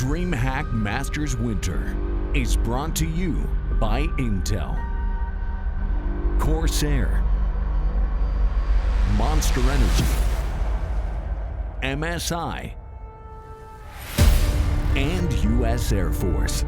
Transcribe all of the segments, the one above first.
DreamHack Masters Winter is brought to you by Intel, Corsair, Monster Energy, MSI, and U.S. Air Force.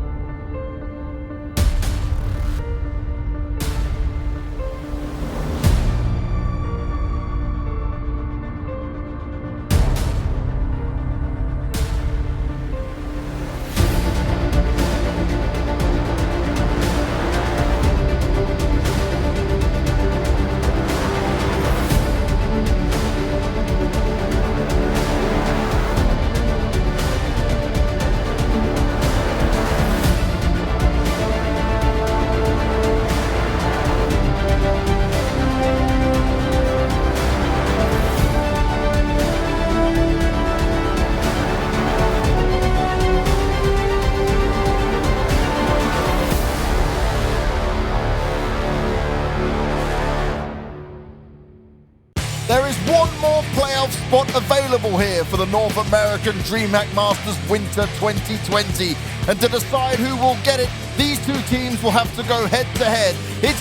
There is one more playoff spot available here for the North American DreamHack Masters Winter 2020. And to decide who will get it, these two teams will have to go head-to-head. It's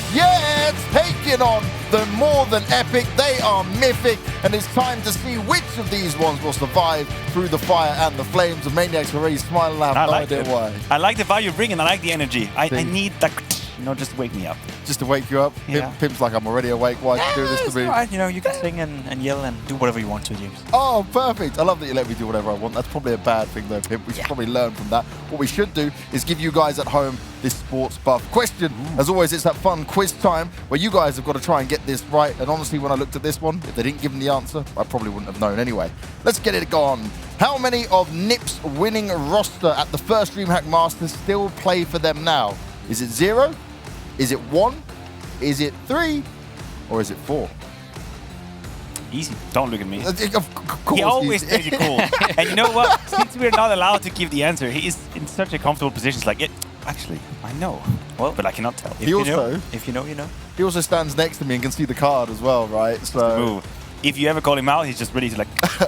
taking on the more than epic. They are Mythic, and it's time to see which of these ones will survive through the fire and the flames. The Maniacs are already smiling. I have no idea why. I like the vibe you bring, and I like the energy. I need that, just wake me up. Just to wake you up? Yeah. Pimp's like, I'm already awake. Why do you do this to me? All right, you can sing and yell and do whatever you want to, James. Oh, perfect. I love that you let me do whatever I want. That's probably a bad thing, though, Pimp. We should probably learn from that. What we should do is give you guys at home this sports buff question. As always, it's that fun quiz time where you guys have got to try and get this right. And honestly, when I looked at this one, if they didn't give me the answer, I probably wouldn't have known anyway. Let's get it gone. How many of NIP's winning roster at the first DreamHack Masters still play for them now? Is it 0? Is it 1? Is it 3? Or is it 4? Easy. Don't look at me. Of course he always plays it cool. And you know what? Since we're not allowed to give the answer, he is in such a comfortable position. It's like, actually, I know. Well, but I cannot tell. If you know, you know. He also stands next to me and can see the card as well, right? So if you ever call him out, he's just ready to like...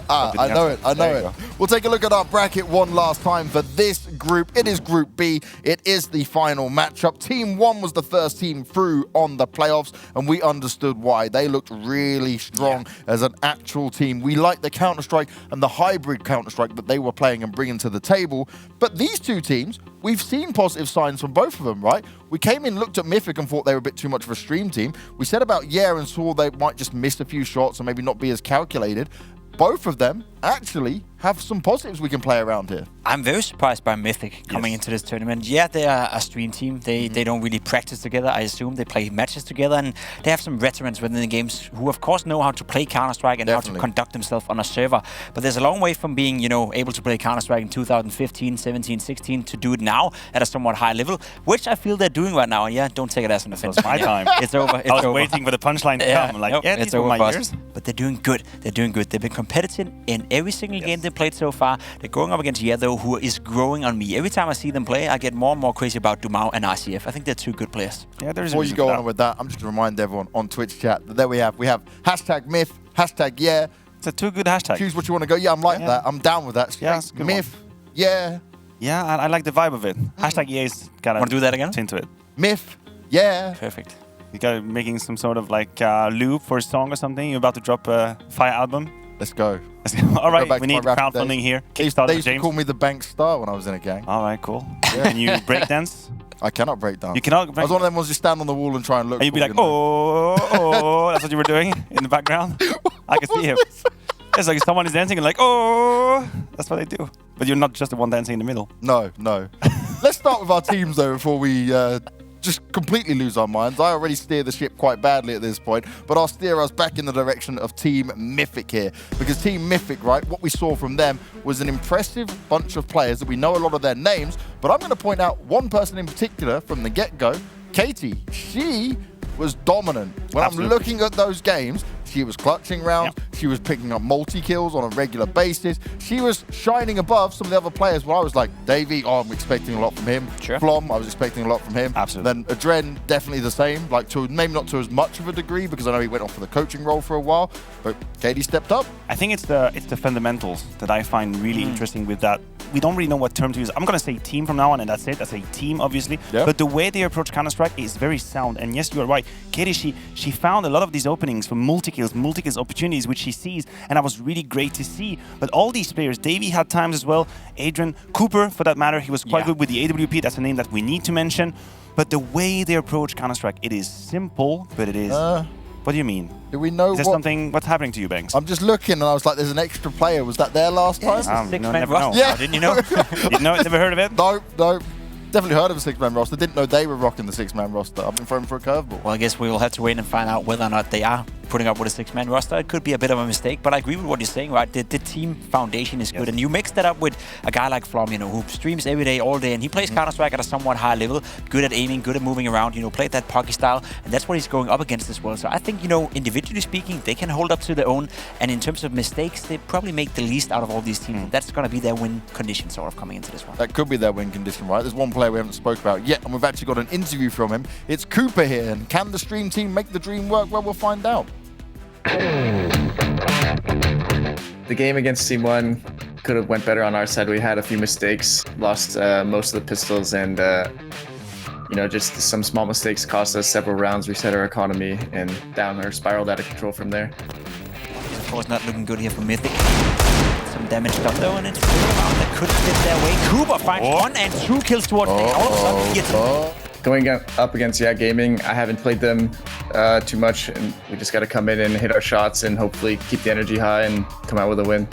I know it. We'll take a look at our bracket one last time for this group. It is Group B. It is the final matchup. Team 1 was the first team through on the playoffs, and we understood why. They looked really strong as an actual team. We liked the Counter-Strike and the hybrid Counter-Strike that they were playing and bringing to the table. But these two teams, we've seen positive signs from both of them, right? We came in, looked at Mythic and thought they were a bit too much of a stream team. We said about and saw they might just miss a few shots and maybe not be as calculated. Both of them actually have some positives we can play around here. I'm very surprised by Mythic coming into this tournament. Yeah, they are a stream team. They don't really practice together. I assume they play matches together, and they have some veterans within the games who, of course, know how to play Counter-Strike and how to conduct themselves on a server. But there's a long way from being, able to play Counter-Strike in 2015, 17, 16 to do it now at a somewhat high level, which I feel they're doing right now. And yeah, don't take it as an offense. It's my time. It's over. I was waiting for the punchline to come. It's over my years. But they're doing good. They're doing good. They've been competitive in every single game they played so far. They're going up against Yetho, who is growing on me. Every time I see them play, I get more and more crazy about Dumao and RCF. I think they're two good players. Yeah, there's Before you go on with that, I'm just going to remind everyone on Twitch chat that there we have hashtag Myth, hashtag It's a two good hashtags. Choose what you want to go. Yeah, I'm like that. I'm down with that. Yeah, Myth, yeah. Yeah, I like the vibe of it. Hashtag is got to... Want to do that again? Into it. Myth, yeah. Perfect. You got making some sort of like loop for a song or something. You're about to drop a Fire album. Let's go. All right, we need crowdfunding here. They used to call me the bank star when I was in a gang. All right, cool. Yeah. Can you breakdance? I cannot breakdance. You cannot break I was one of them ones you stand on the wall and try and look. And you'd be like, oh, that's what you were doing in the background. I can see him. It's like someone is dancing and like, oh, that's what they do. But you're not just the one dancing in the middle. No. Let's start with our teams though before we just completely lose our minds. I already steer the ship quite badly at this point, but I'll steer us back in the direction of Team Mythic here. Because Team Mythic, right, what we saw from them was an impressive bunch of players that we know a lot of their names, but I'm going to point out one person in particular from the get-go, Katie. She was dominant. When I'm looking at those games, she was clutching rounds. Yep. She was picking up multi-kills on a regular basis. She was shining above some of the other players where I was like, Davey, I'm expecting a lot from him. Sure. Flom, I was expecting a lot from him. Absolutely. Then Adren, definitely the same. Like, to maybe not to as much of a degree because I know he went off for the coaching role for a while, but Katie stepped up. I think it's the fundamentals that I find really interesting with that we don't really know what term to use. I'm gonna say team from now on, and that's it. That's a team, obviously. Yep. But the way they approach Counter-Strike is very sound. And yes, you are right. Katie, she found a lot of these openings for multi-kills opportunities, which she sees, and that was really great to see. But all these players, Davey had times as well, Adrian, Cooper, for that matter, he was quite good with the AWP. That's a name that we need to mention. But the way they approach Counter-Strike, it is simple, but it is... what do you mean? Do we know Is there something... What's happening to you, Banks? I'm just looking and I was like, there's an extra player. Was that there last time? Six-man never roster. know. Yeah. Didn't you know? Didn't know? Never heard of it? No. Definitely heard of a six-man roster. Didn't know they were rocking the six-man roster. I've been thrown for a curveball. Well, I guess we will have to wait and find out whether or not they are putting up with a six-man roster. It could be a bit of a mistake, but I agree with what you're saying, right? The team foundation is good, and you mix that up with a guy like Flom, you know, who streams every day, all day, and he plays Counter-Strike at a somewhat high level, good at aiming, good at moving around, you know, played that pocket style, and that's what he's going up against as well. So I think, you know, individually speaking, they can hold up to their own, and in terms of mistakes, they probably make the least out of all these teams. That's going to be their win condition sort of coming into this one. That could be their win condition, right? There's one player we haven't spoke about yet, and we've actually got an interview from him. It's Cooper here, and can the stream team make the dream work? Well, we'll find out. The game against Team 1 could have went better on our side. We had a few mistakes, lost most of the pistols, and you know, just some small mistakes cost us several rounds, reset our economy, and down or spiraled out of control from there. It's of course not looking good here for Mythic. Some damage done though, and it's still a round that could fit their way. Cooper finds 1 and 2 kills towards Nick. All of a sudden he gets him. Going up against Gaming, I haven't played them too much, and we just got to come in and hit our shots and hopefully keep the energy high and come out with a win.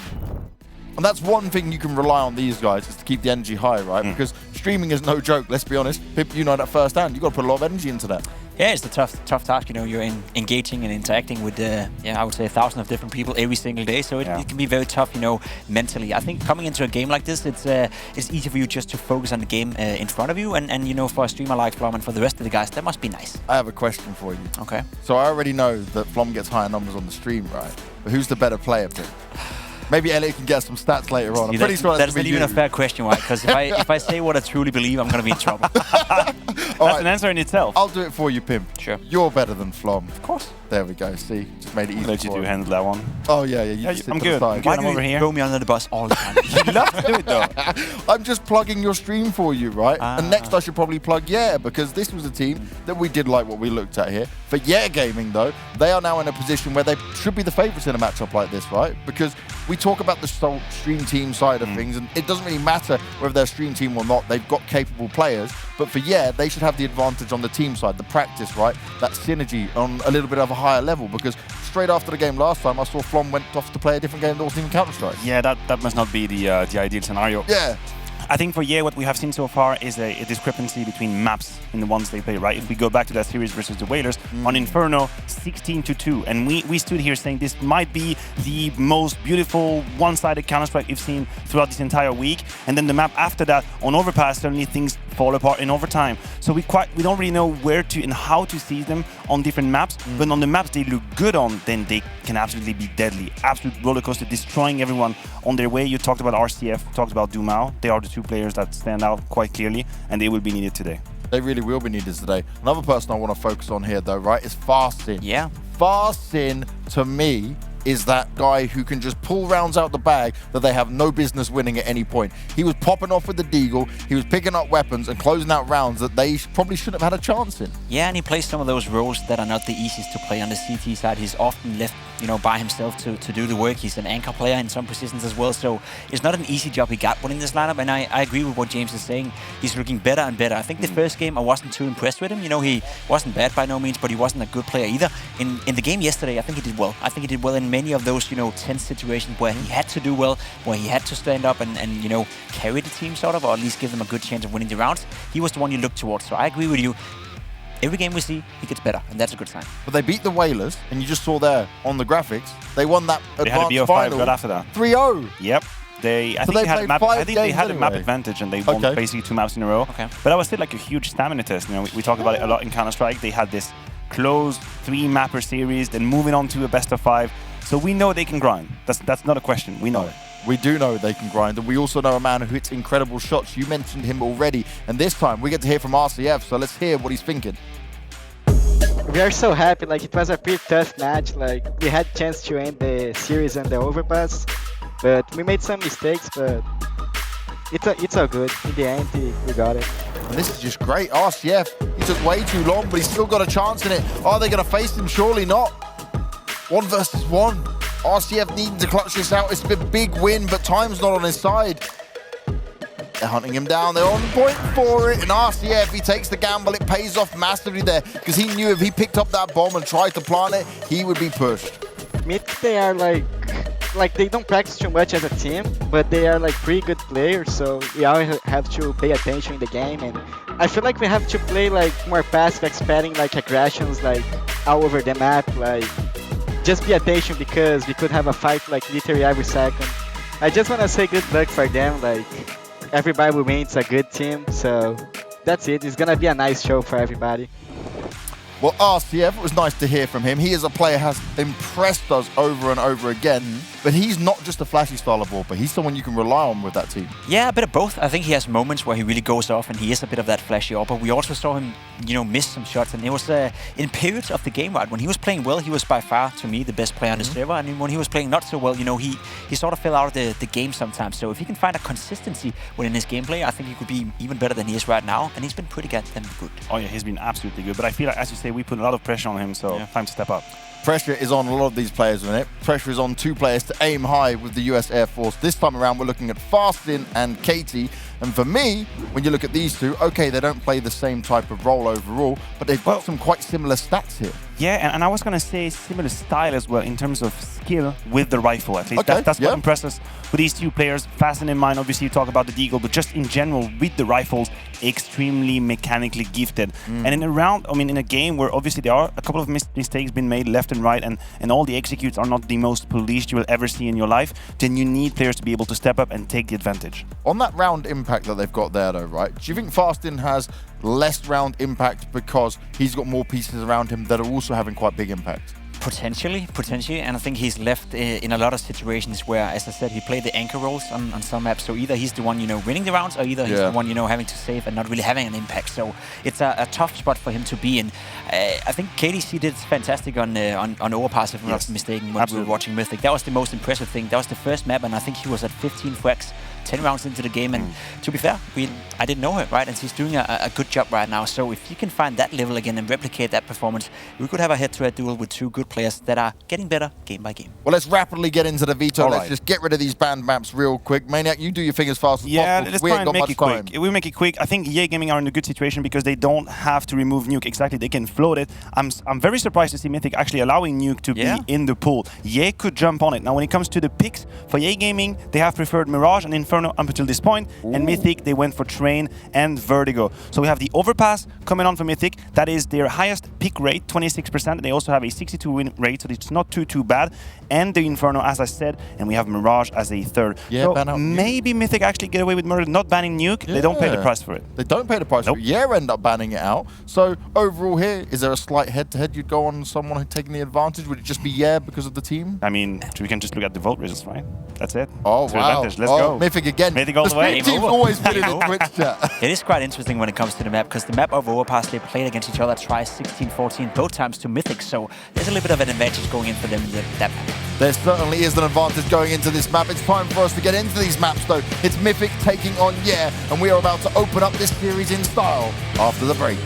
And that's one thing you can rely on these guys, is to keep the energy high, right? Because streaming is no joke, let's be honest. You know that firsthand. You've got to put a lot of energy into that. Yeah, it's a tough task. You know, you're engaging and interacting with, I would say 1,000 of different people every single day. So it can be very tough, you know, mentally. I think coming into a game like this, it's easy for you just to focus on the game in front of you. And you know, for a streamer like Flom and for the rest of the guys, that must be nice. I have a question for you. Okay. So I already know that Flom gets higher numbers on the stream, right? But who's the better player, Pip? Maybe Elliot can get some stats later on. I'm pretty sure that's not even a fair question, right? Because if I say what I truly believe, I'm going to be in trouble. That's an answer in itself. I'll do it for you, Pim. Sure. You're better than Flom. Of course. There we go. See, just made it easy. I'll let you do handle that one. Oh yeah. You sit I'm to the good. side. Why I'm do over you here. throw me under the bus all the time? You love to do it though. I'm just plugging your stream for you, right? And next I should probably plug because this was a team that we did like what we looked at here. For Gaming though, they are now in a position where they should be the favourites in a matchup like this, right? Because we talk about the stream team side of things, and it doesn't really matter whether they're stream team or not. They've got capable players, but for they should have the advantage on the team side, the practice, right? That synergy on a little bit of a higher level, because straight after the game last time, I saw Flom went off to play a different game that wasn't even Counter-Strike. Yeah, that must not be the ideal scenario. Yeah. I think for what we have seen so far is a discrepancy between maps and the ones they play, right? If we go back to that series versus the Whalers, on Inferno, 16-2, and we stood here saying this might be the most beautiful one-sided Counter-Strike we've seen throughout this entire week, and then the map after that, on Overpass, suddenly things fall apart in overtime. So we don't really know where to and how to seize them on different maps, but on the maps they look good on, then they can absolutely be deadly. Absolute roller coaster, destroying everyone on their way. You talked about RCF, talked about Dumao. They are the two players that stand out quite clearly, and they will be needed today. They really will be needed today. Another person I want to focus on here, though, right, is Fastin. Yeah. Fastin, to me, is that guy who can just pull rounds out the bag that they have no business winning at any point. He was popping off with the Deagle, he was picking up weapons and closing out rounds that they probably shouldn't have had a chance in. Yeah, and he plays some of those roles that are not the easiest to play on the CT side. He's often left, you know, by himself to do the work. He's an anchor player in some positions as well, so it's not an easy job he got winning this lineup, and I agree with what James is saying. He's looking better and better. I think the first game I wasn't too impressed with him. You know, he wasn't bad by no means, but he wasn't a good player either. In the game yesterday, I think he did well. I think he did well in many of those, you know, tense situations where he had to do well, where he had to stand up and you know, carry the team sort of, or at least give them a good chance of winning the rounds. He was the one you looked towards, so I agree with you. Every game we see, he gets better, and that's a good sign. But they beat the Whalers, and you just saw there on the graphics, they won that advanced final right after that. 3-0. Yep. I think they had a map advantage, and they won basically 2 maps in a row. Okay. But that was still like a huge stamina test. You know, we talk about it a lot in Counter-Strike. They had this closed 3-mapper series, then moving on to a best of 5. So we know they can grind. That's not a question. We know it. We do know they can grind, and we also know a man who hits incredible shots. You mentioned him already, and this time we get to hear from RCF, so let's hear what he's thinking. We are so happy, like it was a pretty tough match, like we had chance to end the series on the overpass, but we made some mistakes, but it's all good. In the end, we got it. And this is just great. RCF, he took way too long, but he's still got a chance in it. Are they going to face him? Surely not. 1 versus 1. RCF needing to clutch this out. It's a big win, but time's not on his side. They're hunting him down. They're on point for it. And RCF, he takes the gamble. It pays off massively there because he knew if he picked up that bomb and tried to plant it, he would be pushed. Mythic, they are like they don't practice too much as a team, but they are like pretty good players, so we always have to pay attention in the game. And I feel like we have to play like more passive, expecting like aggressions like all over the map, like just be attention because we could have a fight like literally every second. I just want to say good luck for them, like everybody remains a good team, so that's it. It's gonna be a nice show for everybody. Well, RCF, it was nice to hear from him. He as a player has impressed us over and over again, but he's not just a flashy style of warper. He's someone you can rely on with that team. Yeah, a bit of both. I think he has moments where he really goes off and he is a bit of that flashy warper. We also saw him, miss some shots, and it was in periods of the game, right? When he was playing well, he was by far, to me, the best player on the server, and when he was playing not so well, he sort of fell out of the game sometimes. So if he can find a consistency within his gameplay, I think he could be even better than he is right now, and he's been pretty goddamn good. Oh yeah, he's been absolutely good, but I feel like, as you say, we put a lot of pressure on him, so time to step up. Pressure is on a lot of these players, isn't it? Pressure is on 2 players to aim high with the US Air Force. This time around, we're looking at Fastin and Katie. And for me, when you look at these two, okay, they don't play the same type of role overall, but they've got some quite similar stats here. Yeah, and I was going to say similar style as well in terms of skill with the rifle, at least. Okay, that's what impresses us with these 2 players. Fastin in mind, obviously you talk about the Deagle, but just in general with the rifles, extremely mechanically gifted. And in a round, in a game where obviously there are a couple of mistakes being made left and right, and all the executes are not the most polished you will ever see in your life, then you need players to be able to step up and take the advantage. On that round impact that they've got there though, right? Do you think Fastin has less round impact because he's got more pieces around him that are also having quite big impact? Potentially, and I think he's left in a lot of situations where, as I said, he played the anchor roles on some maps. So either he's the one, winning the rounds, or either he's the one, having to save and not really having an impact. So it's a tough spot for him to be in. I think KDC did fantastic on Overpass, if I'm not mistaken, when we were watching Mythic. That was the most impressive thing. That was the first map, and I think he was at 15 frags 10 rounds into the game, and to be fair, I didn't know her, right? And she's doing a good job right now. So if you can find that level again and replicate that performance, we could have a head-to-head duel with 2 good players that are getting better game by game. Well, let's rapidly get into the veto. Let's just get rid of these banned maps real quick. Maniac, you do your thing as fast as possible. Let's try and make it quick. We make it quick. I think EA Gaming are in a good situation because they don't have to remove Nuke. Exactly, they can float it. I'm very surprised to see Mythic actually allowing Nuke to be in the pool. EA could jump on it. Now, when it comes to the picks for EA Gaming, they have preferred Mirage and Inferno up until this point. And Mythic, they went for Train and Vertigo. So we have the Overpass coming on for Mythic. That is their highest pick rate, 26%. They also have a 62 win rate, so it's not too bad. And the Inferno, as I said, and we have Mirage as a third. Yeah, so maybe Mythic actually get away with murder, not banning Nuke. They don't pay the price for it. They don't pay the price for it. Yeah, end up banning it out. So overall here, is there a slight head-to-head you'd go on someone taking the advantage? Would it just be because of the team? I mean, we can just look at the vote results, right? That's it. Oh, wow. Let's go. Mythic again. Mythic all the way. The team's always been in the Twitch chat. It is quite interesting when it comes to the map, because the map of Overpass, they played against each other twice, 16-14, both times to Mythic, so there's a little bit of an advantage going in for them in that map. There certainly is an advantage going into this map. It's time for us to get into these maps, though. It's Mythic taking on and we are about to open up this series in style after the break.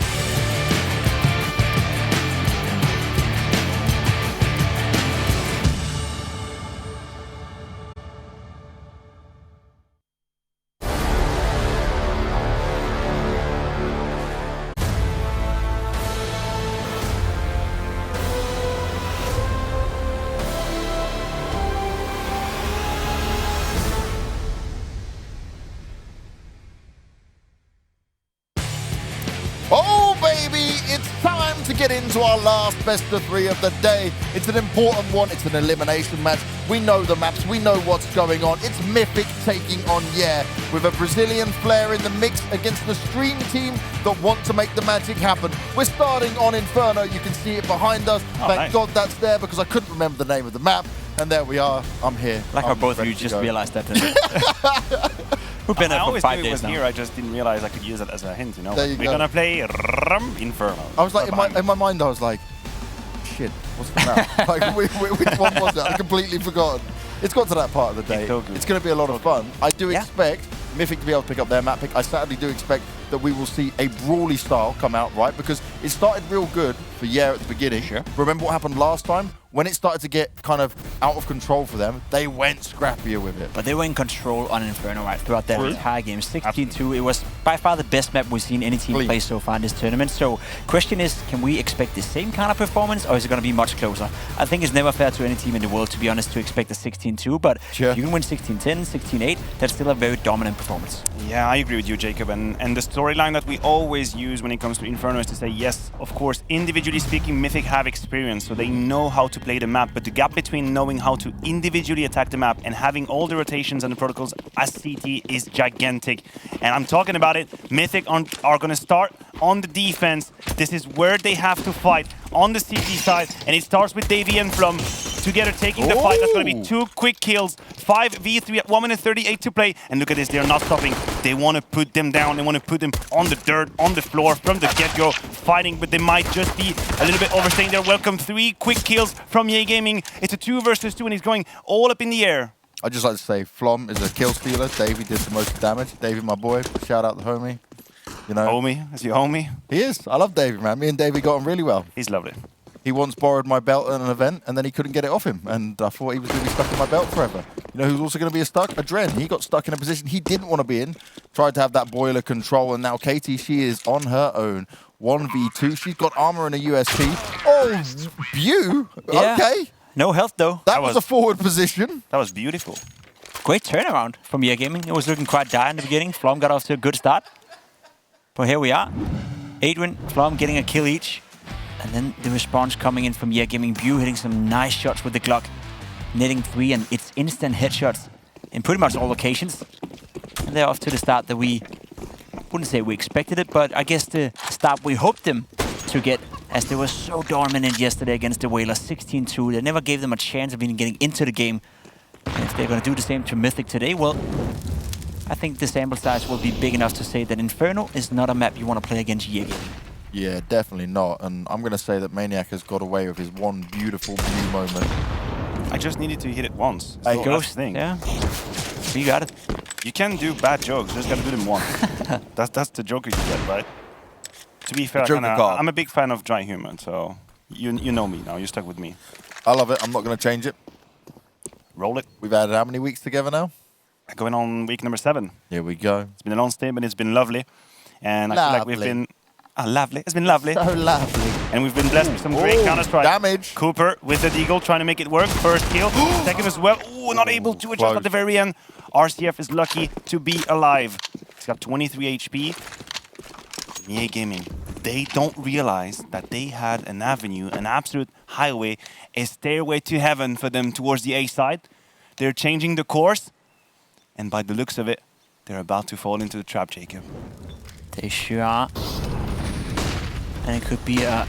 Oh, baby, it's time to get into our last best of 3 of the day. It's an important one. It's an elimination match. We know the maps. We know what's going on. It's Mythic taking on with a Brazilian flair in the mix against the Stream team that want to make the magic happen. We're starting on Inferno. You can see it behind us. Thank God that's there because I couldn't remember the name of the map. And there we are. I'm here. Like how both of you just realized that. We've been I there for 5 knew it days was now. here. I just didn't realize I could use it as a hint. There you We're go. gonna play Inferno. I was like, in my mind, I was like, shit, what's the map? Like, which one was it? I completely forgotten. It's got to that part of the day. It's going to be a lot of fun. I do expect Mythic to be able to pick up their map pick. I sadly do expect that we will see a brawly style come out, right? Because it started real good for at the beginning. Sure. Remember what happened last time? When it started to get kind of out of control for them, they went scrappier with it. But they were in control on Inferno right throughout that entire game. 16-2, it was by far the best map we've seen any team play so far in this tournament. So question is, can we expect the same kind of performance, or is it going to be much closer? I think it's never fair to any team in the world, to be honest, to expect a 16-2, but if you can win 16-10, 16-8, that's still a very dominant performance. Yeah, I agree with you, Jacob. And the storyline that we always use when it comes to Inferno is to say, yes, of course, individually speaking, Mythic have experience, so they know how to play the map, but the gap between knowing how to individually attack the map and having all the rotations and the protocols as CT is gigantic. And I'm talking about it. Mythic are going to start on the defense. This is where they have to fight on the CT side, and it starts with Davey and Flum together taking the fight. That's going to be 2 quick kills, 5v3 at 1 minute 38 to play. And look at this, they're not stopping. They want to put them down. They want to put them on the dirt, on the floor from the get-go, fighting, but they might just be a little bit overstaying their welcome. 3 quick kills from Ye Gaming. It's a 2 versus 2, and he's going all up in the air. I'd just like to say, Flom is a kill stealer. Davey did the most damage. Davey, my boy, shout out the homie. You know, Homie, is he homie? He is. I love Davey, man. Me and Davey got on really well. He's lovely. He once borrowed my belt at an event, and then he couldn't get it off him. And I thought he was going to be stuck in my belt forever. You know who's also going to be stuck? Adren. He got stuck in a position he didn't want to be in. Tried to have that boiler control, and now Katie, she is on her own. 1v2. She's got armor and a USP. Oh, Bew. Yeah. Okay. No health, though. That was a forward position. That was beautiful. Great turnaround from Ye Gaming. It was looking quite dire in the beginning. Flom got off to a good start. But here we are. Adrian, Flom getting a kill each. And then the response coming in from Ye Gaming. Bew hitting some nice shots with the Glock. Netting 3, and it's instant headshots in pretty much all locations. And they're off to the start that we wouldn't say we expected it, but I guess the start we hoped them to get, as they were so dominant yesterday against the Whalers. 16-2. They never gave them a chance of even getting into the game. And if they're going to do the same to Mythic today, well, I think the sample size will be big enough to say that Inferno is not a map you want to play against Ye Gaming. Yeah, definitely not. And I'm going to say that Maniac has got away with his one beautiful Bew moment. I just needed to hit it once. I So ghost, thing. yeah. You got it. You can do bad jokes, just gotta do them once. that's the joker you get, right? To be fair, I'm a big fan of dry humor, so you know me now. You're stuck with me. I love it. I'm not going to change it. Roll it. We've had how many weeks together now? Going on week number 7. Here we go. It's been a long stay, but it's been lovely. And I feel like we've been... lovely. It's been lovely. So lovely. And we've been blessed with some great Counter-Strike. Damage. Cooper with the Deagle trying to make it work. First kill. Second as well. Ooh, not able to adjust at the very end. RCF is lucky to be alive. He's got 23 HP. Ye Gaming, they don't realize that they had an avenue, an absolute highway, a stairway to heaven for them towards the A side. They're changing the course. And by the looks of it, they're about to fall into the trap, Jacob. They sure are. And it could be a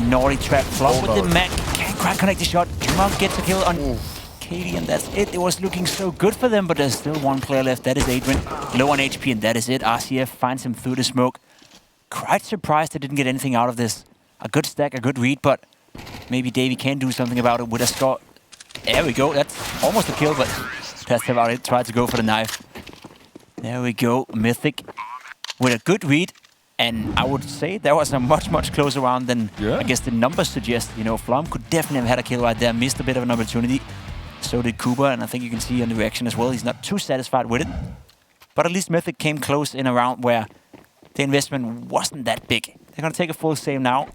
naughty trap. Flop with the Mac. Can't quite connect the shot. Come gets a kill on Katie, and that's it. It was looking so good for them, but there's still one player left. That is Adrian. Low on HP, and that is it. RCF finds him through the smoke. Quite surprised they didn't get anything out of this. A good stack, a good read, but maybe Davey can do something about it with a score. There we go. That's almost a kill, but that's about it. Tried to go for the knife. There we go. Mythic with a good read. And I would say that was a much, much closer round than I guess the numbers suggest. You know, Flom could definitely have had a kill right there. Missed a bit of an opportunity. So did Cooper, and I think you can see on the reaction as well. He's not too satisfied with it. But at least Mythic came close in a round where the investment wasn't that big. They're going to take a full save now.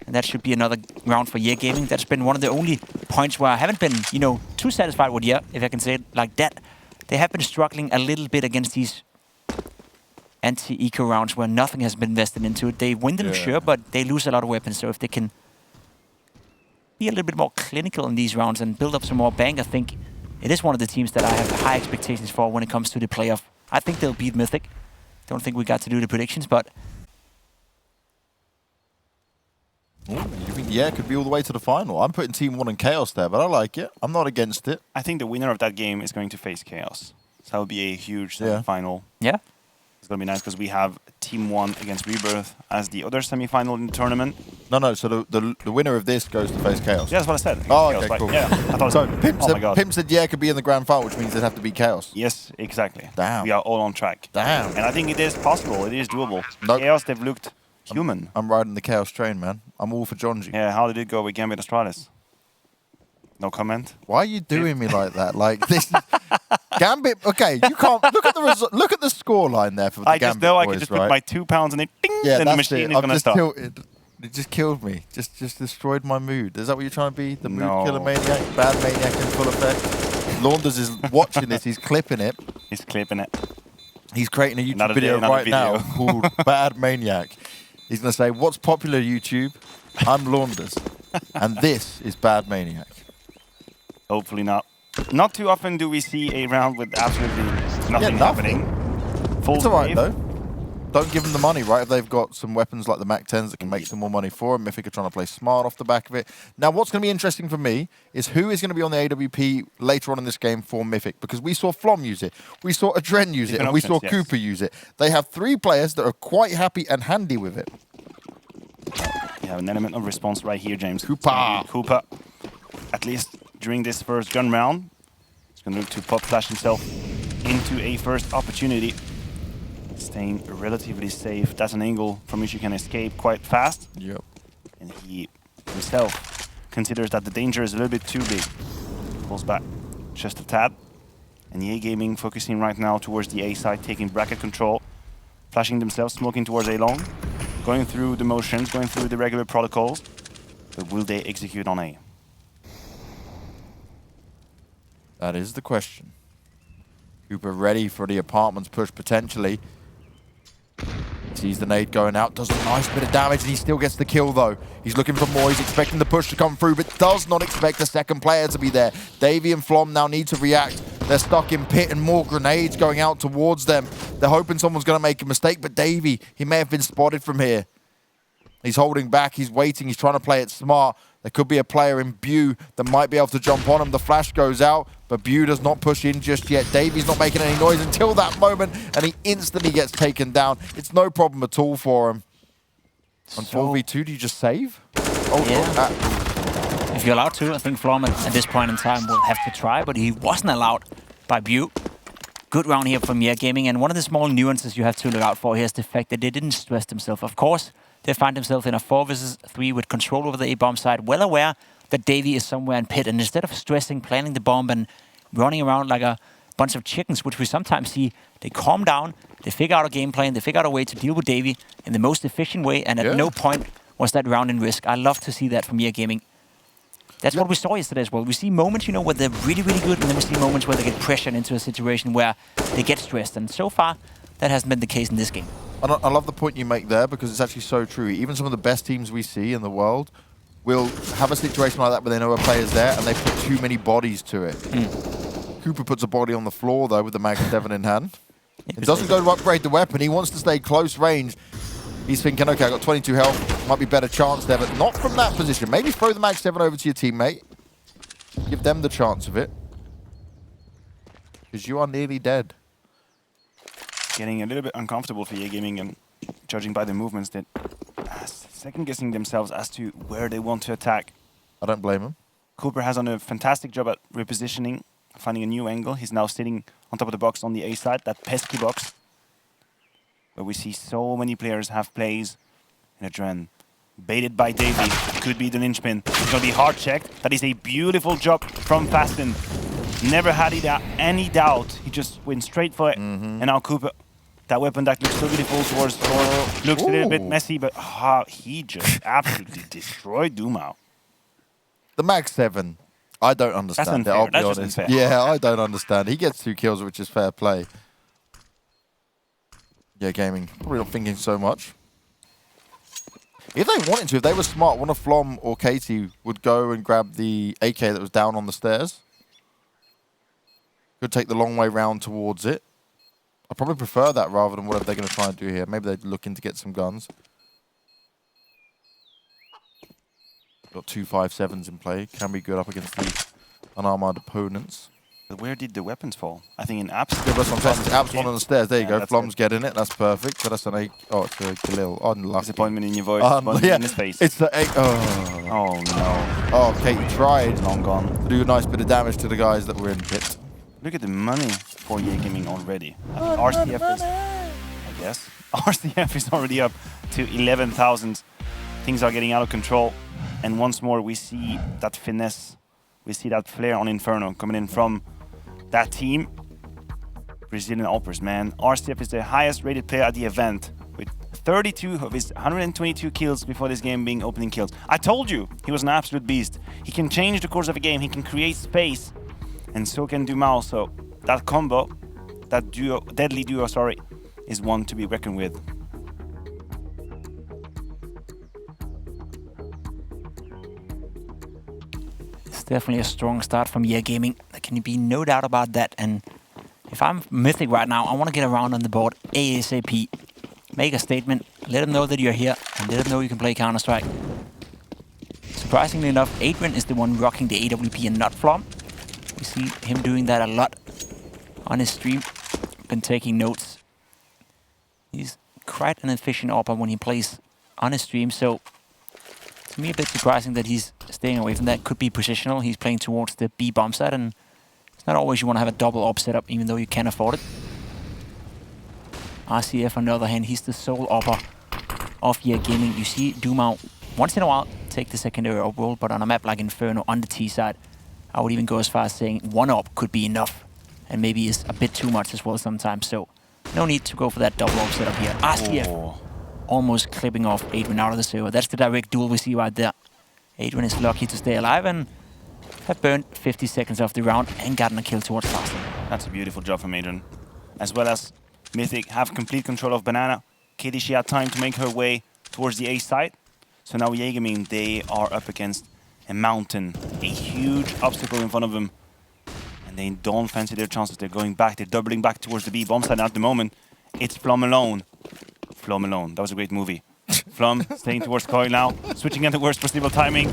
And that should be another round for Ye Gaming. That's been one of the only points where I haven't been, you know, too satisfied with Ye, if I can say it like that. They have been struggling a little bit against these anti-eco rounds where nothing has been invested into it. They win them, sure, but they lose a lot of weapons. So if they can be a little bit more clinical in these rounds and build up some more bank, I think it is one of the teams that I have high expectations for when it comes to the playoff. I think they'll beat Mythic. Don't think we got to do the predictions, but... You think, it could be all the way to the final. I'm putting Team 1 and Chaos there, but I like it. I'm not against it. I think the winner of that game is going to face Chaos. So that would be a huge final. Yeah. It's going to be nice because we have Team 1 against Rebirth as the other semi-final in the tournament. No. So the winner of this goes to face Chaos. Yeah, that's what I said. Oh, Chaos, okay, right? cool. Yeah, I thought So oh my God. Pimp said yeah, could be in the grand final, which means they'd have to beat Chaos. Yes, exactly. Damn. We are all on track. Damn. And I think it is possible. It is doable. Nope. Chaos, they've looked human. I'm riding the Chaos train, man. I'm all for Jonji. Yeah, how did it go with Gambit Astralis? No comment? Why are you doing me like that? Like this Gambit, okay, you can't look at the look at the score line there for the I Gambit just know boys, I can just right? put my 2 pounds in it, ding, Yeah, then the that's machine it. is I'm going to just stop. tilted. It just killed me. Just destroyed my mood. Is that what you're trying to be? The mood No. killer maniac? Bad maniac in full effect? Launders is watching this. He's clipping it. He's clipping it. He's creating a YouTube Another video day, another right now video. called Bad Maniac. He's going to say, what's popular YouTube? I'm Launders. And this is Bad Maniac. Hopefully not. Not too often do we see a round with absolutely nothing happening. Full It's all right, save. though. Don't give them the money, right? If they've got some weapons like the Mac 10s that can make some more money for them. Mythic are trying to play smart off the back of it. Now, what's going to be interesting for me is who is going to be on the AWP later on in this game for Mythic. Because we saw Flom use it, we saw Adren use it, and we saw Different options, Cooper use it. They have 3 players that are quite happy and handy with it. You have an element of response right here, James. Cooper. Cooper, at least during this first gun round, he's going to look to pop flash himself into a first opportunity. Staying relatively safe. That's an angle from which you can escape quite fast. Yep. And he himself considers that the danger is a little bit too big. Pulls back just a tad. And EA Gaming focusing right now towards the A side, taking bracket control, flashing themselves, smoking towards A long, going through the motions, going through the regular protocols. But will they execute on A? That is the question. Cooper ready for the apartments push potentially. Sees the nade going out, does a nice bit of damage, and he still gets the kill though. He's looking for more, he's expecting the push to come through, but does not expect the second player to be there. Davey and Flom now need to react. They're stuck in pit and more grenades going out towards them. They're hoping someone's going to make a mistake, but Davey, he may have been spotted from here. He's holding back, he's waiting, he's trying to play it smart. There could be a player in Bew that might be able to jump on him. The flash goes out, but Bew does not push in just yet. Davey's not making any noise until that moment, and he instantly gets taken down. It's no problem at all for him. On 4v2, do you just save? Oh, yeah. If you're allowed to, I think Flom at this point in time will have to try, but he wasn't allowed by Bew. Good round here from EA Gaming, and one of the small nuances you have to look out for here is the fact that they didn't stress themselves. Of course, they find themselves in a 4v3 with control over the A-bomb side, well aware that Davey is somewhere in pit, and instead of stressing, planning the bomb, and running around like a bunch of chickens, which we sometimes see, they calm down, they figure out a game plan, they figure out a way to deal with Davey in the most efficient way, and at no point was that round in risk. I love to see that from EA Gaming. That's what we saw yesterday as well. We see moments, you know, where they're really, really good, and then we see moments where they get pressured into a situation where they get stressed, and so far, that hasn't been the case in this game. I love the point you make there because it's actually so true. Even some of the best teams we see in the world will have a situation like that where they know a player's there and they put too many bodies to it. Cooper puts a body on the floor, though, with the Mag 7 in hand. It doesn't go to upgrade the weapon. He wants to stay close range. He's thinking, okay, I've got 22 health. Might be better chance there, but not from that position. Maybe throw the Mag 7 over to your teammate. Give them the chance of it. Because you are nearly dead. Getting a little bit uncomfortable for EA Gaming, and judging by the movements, that second-guessing themselves as to where they want to attack. I don't blame him. Cooper has done a fantastic job at repositioning, finding a new angle. He's now sitting on top of the box on the A side, that pesky box. But we see so many players have plays in Adren. Baited by Davey, could be the linchpin. It's going to be hard checked. That is a beautiful job from Fasten. Never had any doubt. He just went straight for it. And now Cooper, that weapon that looks so beautiful towards Thor, looks a little bit messy, but he just absolutely destroyed Dumao. The Mag 7, I don't understand it, I'll be honest. Yeah, I don't understand. He gets 2 kills, which is fair play. Yeah, Gaming, probably not thinking so much. If they wanted to, if they were smart, one of Flom or Katie would go and grab the AK that was down on the stairs. Could take the long way round towards it. I probably prefer that rather than whatever they're going to try and do here. Maybe they're looking to get some guns. Got 2 5.7s in play. Can be good up against the unarmored opponents. But where did the weapons fall? I think in apps. Yeah, that's what I'm saying. Apps one on the stairs. There you go. that's Flom's good. getting it. That's perfect. So that's an 8. Oh, it's a Khalil. Unlucky. Disappointment in your voice. Disappointment Yeah, in his face. it's the 8. Oh. Oh no. Oh, Katie tried Long gone. to do a nice bit of damage to the guys that were in pit. Look at the money for EA Gaming already. RCF is, I guess, RCF is already up to 11,000. Things are getting out of control. And once more, we see that finesse. We see that flair on Inferno coming in from that team. Brazilian Alpers, man. RCF is the highest rated player at the event with 32 of his 122 kills before this game being opening kills. I told you, he was an absolute beast. He can change the course of a game. He can create space. And so can Dumas. So that combo, that duo, deadly duo, sorry, is one to be reckoned with. It's definitely a strong start from EA Gaming. There can be no doubt about that. And if I'm Mythic right now, I want to get around on the board ASAP. Make a statement, let them know that you're here, and let them know you can play Counter-Strike. Surprisingly enough, Adrian is the one rocking the AWP and not Flom. We see him doing that a lot on his stream. Been taking notes. He's quite an efficient AWPer when he plays on his stream, so to me a bit surprising that he's staying away from that. Could be positional. He's playing towards the B bomb side, and it's not always you want to have a double AWP setup, even though you can afford it. RCF, on the other hand, he's the sole AWPer of EA Gaming. You see Duma once in a while take the secondary AWP role, but on a map like Inferno on the T side, I would even go as far as saying one AWP could be enough, and maybe is a bit too much as well sometimes. So no need to go for that double AWP setup here. RCF almost clipping off Adrian out of the server. That's the direct duel we see right there. Adrian is lucky to stay alive and have burned 50 seconds off the round and gotten a kill towards Fast. That's a beautiful job from Adrian. As well as Mythic have complete control of Banana. Katie, she had time to make her way towards the A side. So now EA Gaming, they are up against a mountain, a huge obstacle in front of them. And they don't fancy their chances. They're going back, they're doubling back towards the B bomb side. And at the moment, it's Flom alone. Flom alone, that was a great movie. Flom staying towards Coil now, switching at the worst possible timing.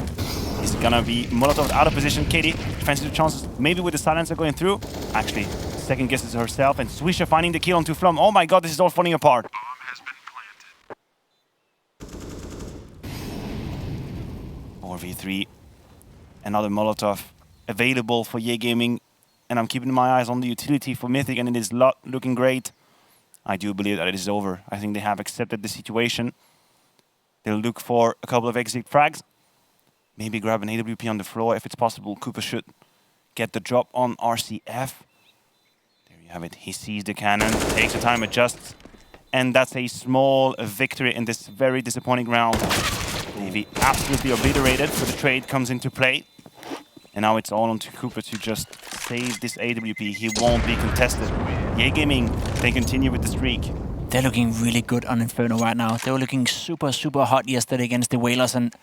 He's gonna be Molotov out of position. Katie, fancy the chances, maybe with the silencer going through. Actually, second guesses herself, and Swisha finding the kill onto Flom. Oh my god, this is all falling apart. 4v3. Another Molotov available for EA Gaming. And I'm keeping my eyes on the utility for Mythic, and it is looking great. I do believe that it is over. I think they have accepted the situation. They'll look for a couple of exit frags. Maybe grab an AWP on the floor if it's possible. Cooper should get the drop on RCF. There you have it. He sees the cannon, takes the time, adjusts. And that's a small victory in this very disappointing round. Navy absolutely obliterated, so the trade comes into play. And now it's all on to Cooper to just save this AWP. He won't be contested. EA Gaming, they continue with the streak. They're looking really good on Inferno right now. They were looking super, super hot yesterday against the Whalers, and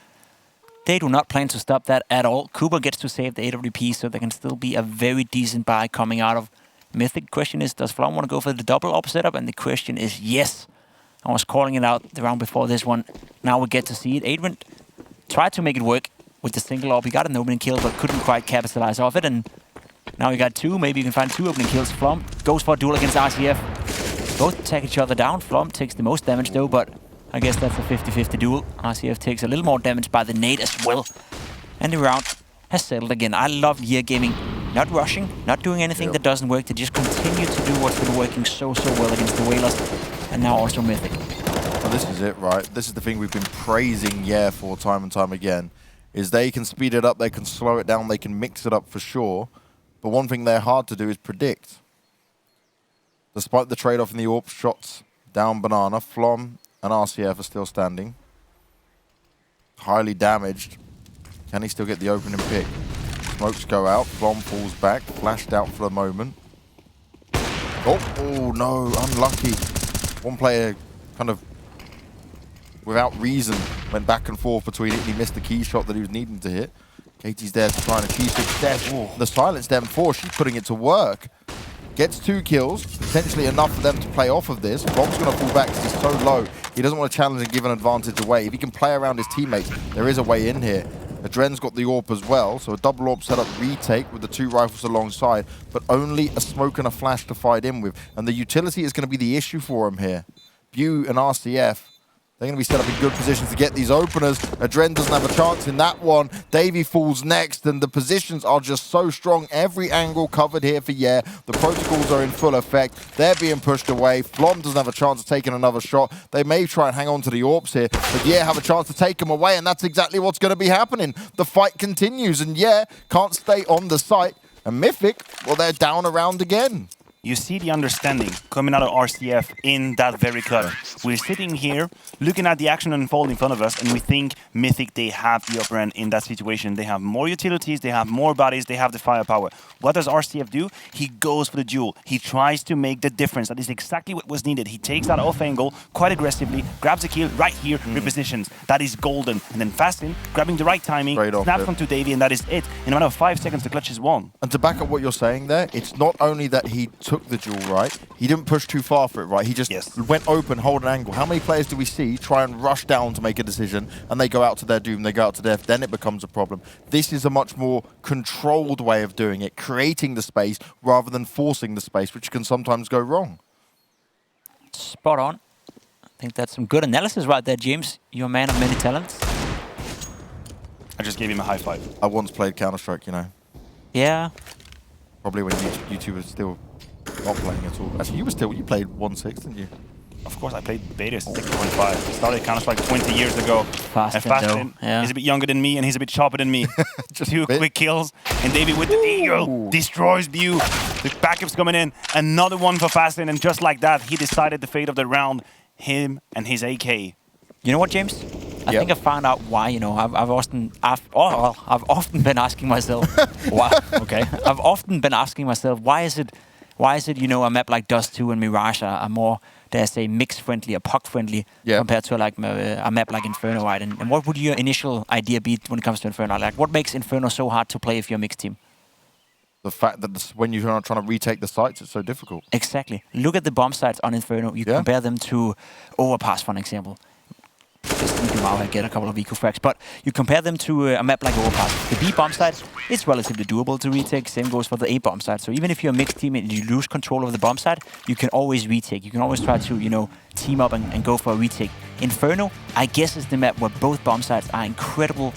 they do not plan to stop that at all. Cooper gets to save the AWP, so there can still be a very decent buy coming out of Mythic. Question is, does Flom want to go for the double AWP setup? And the question is yes. I was calling it out the round before this one. Now we get to see it. Adrian tried to make it work with the single AWP. He got an opening kill, but couldn't quite capitalize off it. And now you got two. Maybe you can find two opening kills. Flom goes for a duel against RCF. Both take each other down. Flom takes the most damage though, but I guess that's a 50-50 duel. RCF takes a little more damage by the nade as well. And the round has settled again. I love EA Gaming not rushing, not doing anything that doesn't work. They just continue to do what's been working so well against the Whalers. And now also Mythic. Well, this is it, right? This is the thing we've been praising for time and time again, is they can speed it up, they can slow it down, they can mix it up for sure. But one thing they're hard to do is predict. Despite the trade-off in the AWP shots down Banana, Flom and RCF are still standing. Highly damaged. Can he still get the opening pick? Smokes go out, Flom falls back, flashed out for a moment. Oh no, unlucky. One player kind of, without reason, went back and forth between it and he missed the key shot that he was needing to hit. Katie's there to try and achieve success. The silence M4, she's putting it to work. Gets 2 kills, potentially enough for them to play off of this. Flom's going to fall back because he's so low. He doesn't want to challenge and give an advantage away. If he can play around his teammates, there is a way in here. Adren's got the AWP as well, so a double AWP setup retake with the 2 rifles alongside, but only a smoke and a flash to fight in with. And the utility is going to be the issue for him here. Bew and RCF, they're going to be set up in good positions to get these openers. Adren doesn't have a chance in that one. Davey falls next, and the positions are just so strong. Every angle covered here for Yeah. The protocols are in full effect. They're being pushed away. Flom doesn't have a chance of taking another shot. They may try and hang on to the AWPs here, but Yeah have a chance to take them away, and that's exactly what's going to be happening. The fight continues, and Yeah can't stay on the site. And Mythic, well, they're down around again. You see the understanding coming out of RCF in that very cut. We're sitting here looking at the action unfold in front of us, and we think Mythic, they have the upper end in that situation. They have more utilities, they have more bodies, they have the firepower. What does RCF do? He goes for the duel. He tries to make the difference. That is exactly what was needed. He takes that off angle quite aggressively, grabs a kill right here, repositions. That is golden. And then Fastin, grabbing the right timing, snaps onto Davey, and that is it. In a matter of 5 seconds, the clutch is won. And to back up what you're saying there, it's not only that he took the duel right, he didn't push too far for it, right? He just went open, hold an angle. How many players do we see try and rush down to make a decision, and they go out to their doom, they go out to death, then it becomes a problem. This is a much more controlled way of doing it, creating the space rather than forcing the space, which can sometimes go wrong. Spot on. I think that's some good analysis right there, James. You're a man of many talents. I just gave him a high five. I once played Counter-Strike, you know. Yeah. Probably when YouTube was still not playing at all. Actually, you played 1.6, didn't you? Of course, I played beta 6.5. Started Counter-Strike 20 years ago. Fastin, yeah. He's a bit younger than me, and he's a bit sharper than me. Just 2 quick kills, and David with the eagle destroys Bew. The backup's coming in. Another one for Fastin, and just like that, he decided the fate of the round. Him and his AK. You know what, James? I think I found out why. You know, I've often been asking myself, why? Okay, I've often been asking myself, why is it, you know, a map like Dust 2 and Mirage are more, dare I say, mix-friendly or puck-friendly compared to like a map like Inferno, right? And what would your initial idea be when it comes to Inferno? Like, what makes Inferno so hard to play if you're a mixed team? The fact that when you're trying to retake the sites, it's so difficult. Exactly. Look at the bomb sites on Inferno. You compare them to Overpass, for an example. I get a couple of eco frags, but you compare them to a map like Overpass. The B bomb site, it's relatively doable to retake. Same goes for the A bomb site. So even if you're a mixed team and you lose control of the bomb site, you can always retake. You can always try to, you know, team up and go for a retake. Inferno, I guess, is the map where both bomb sites are incredible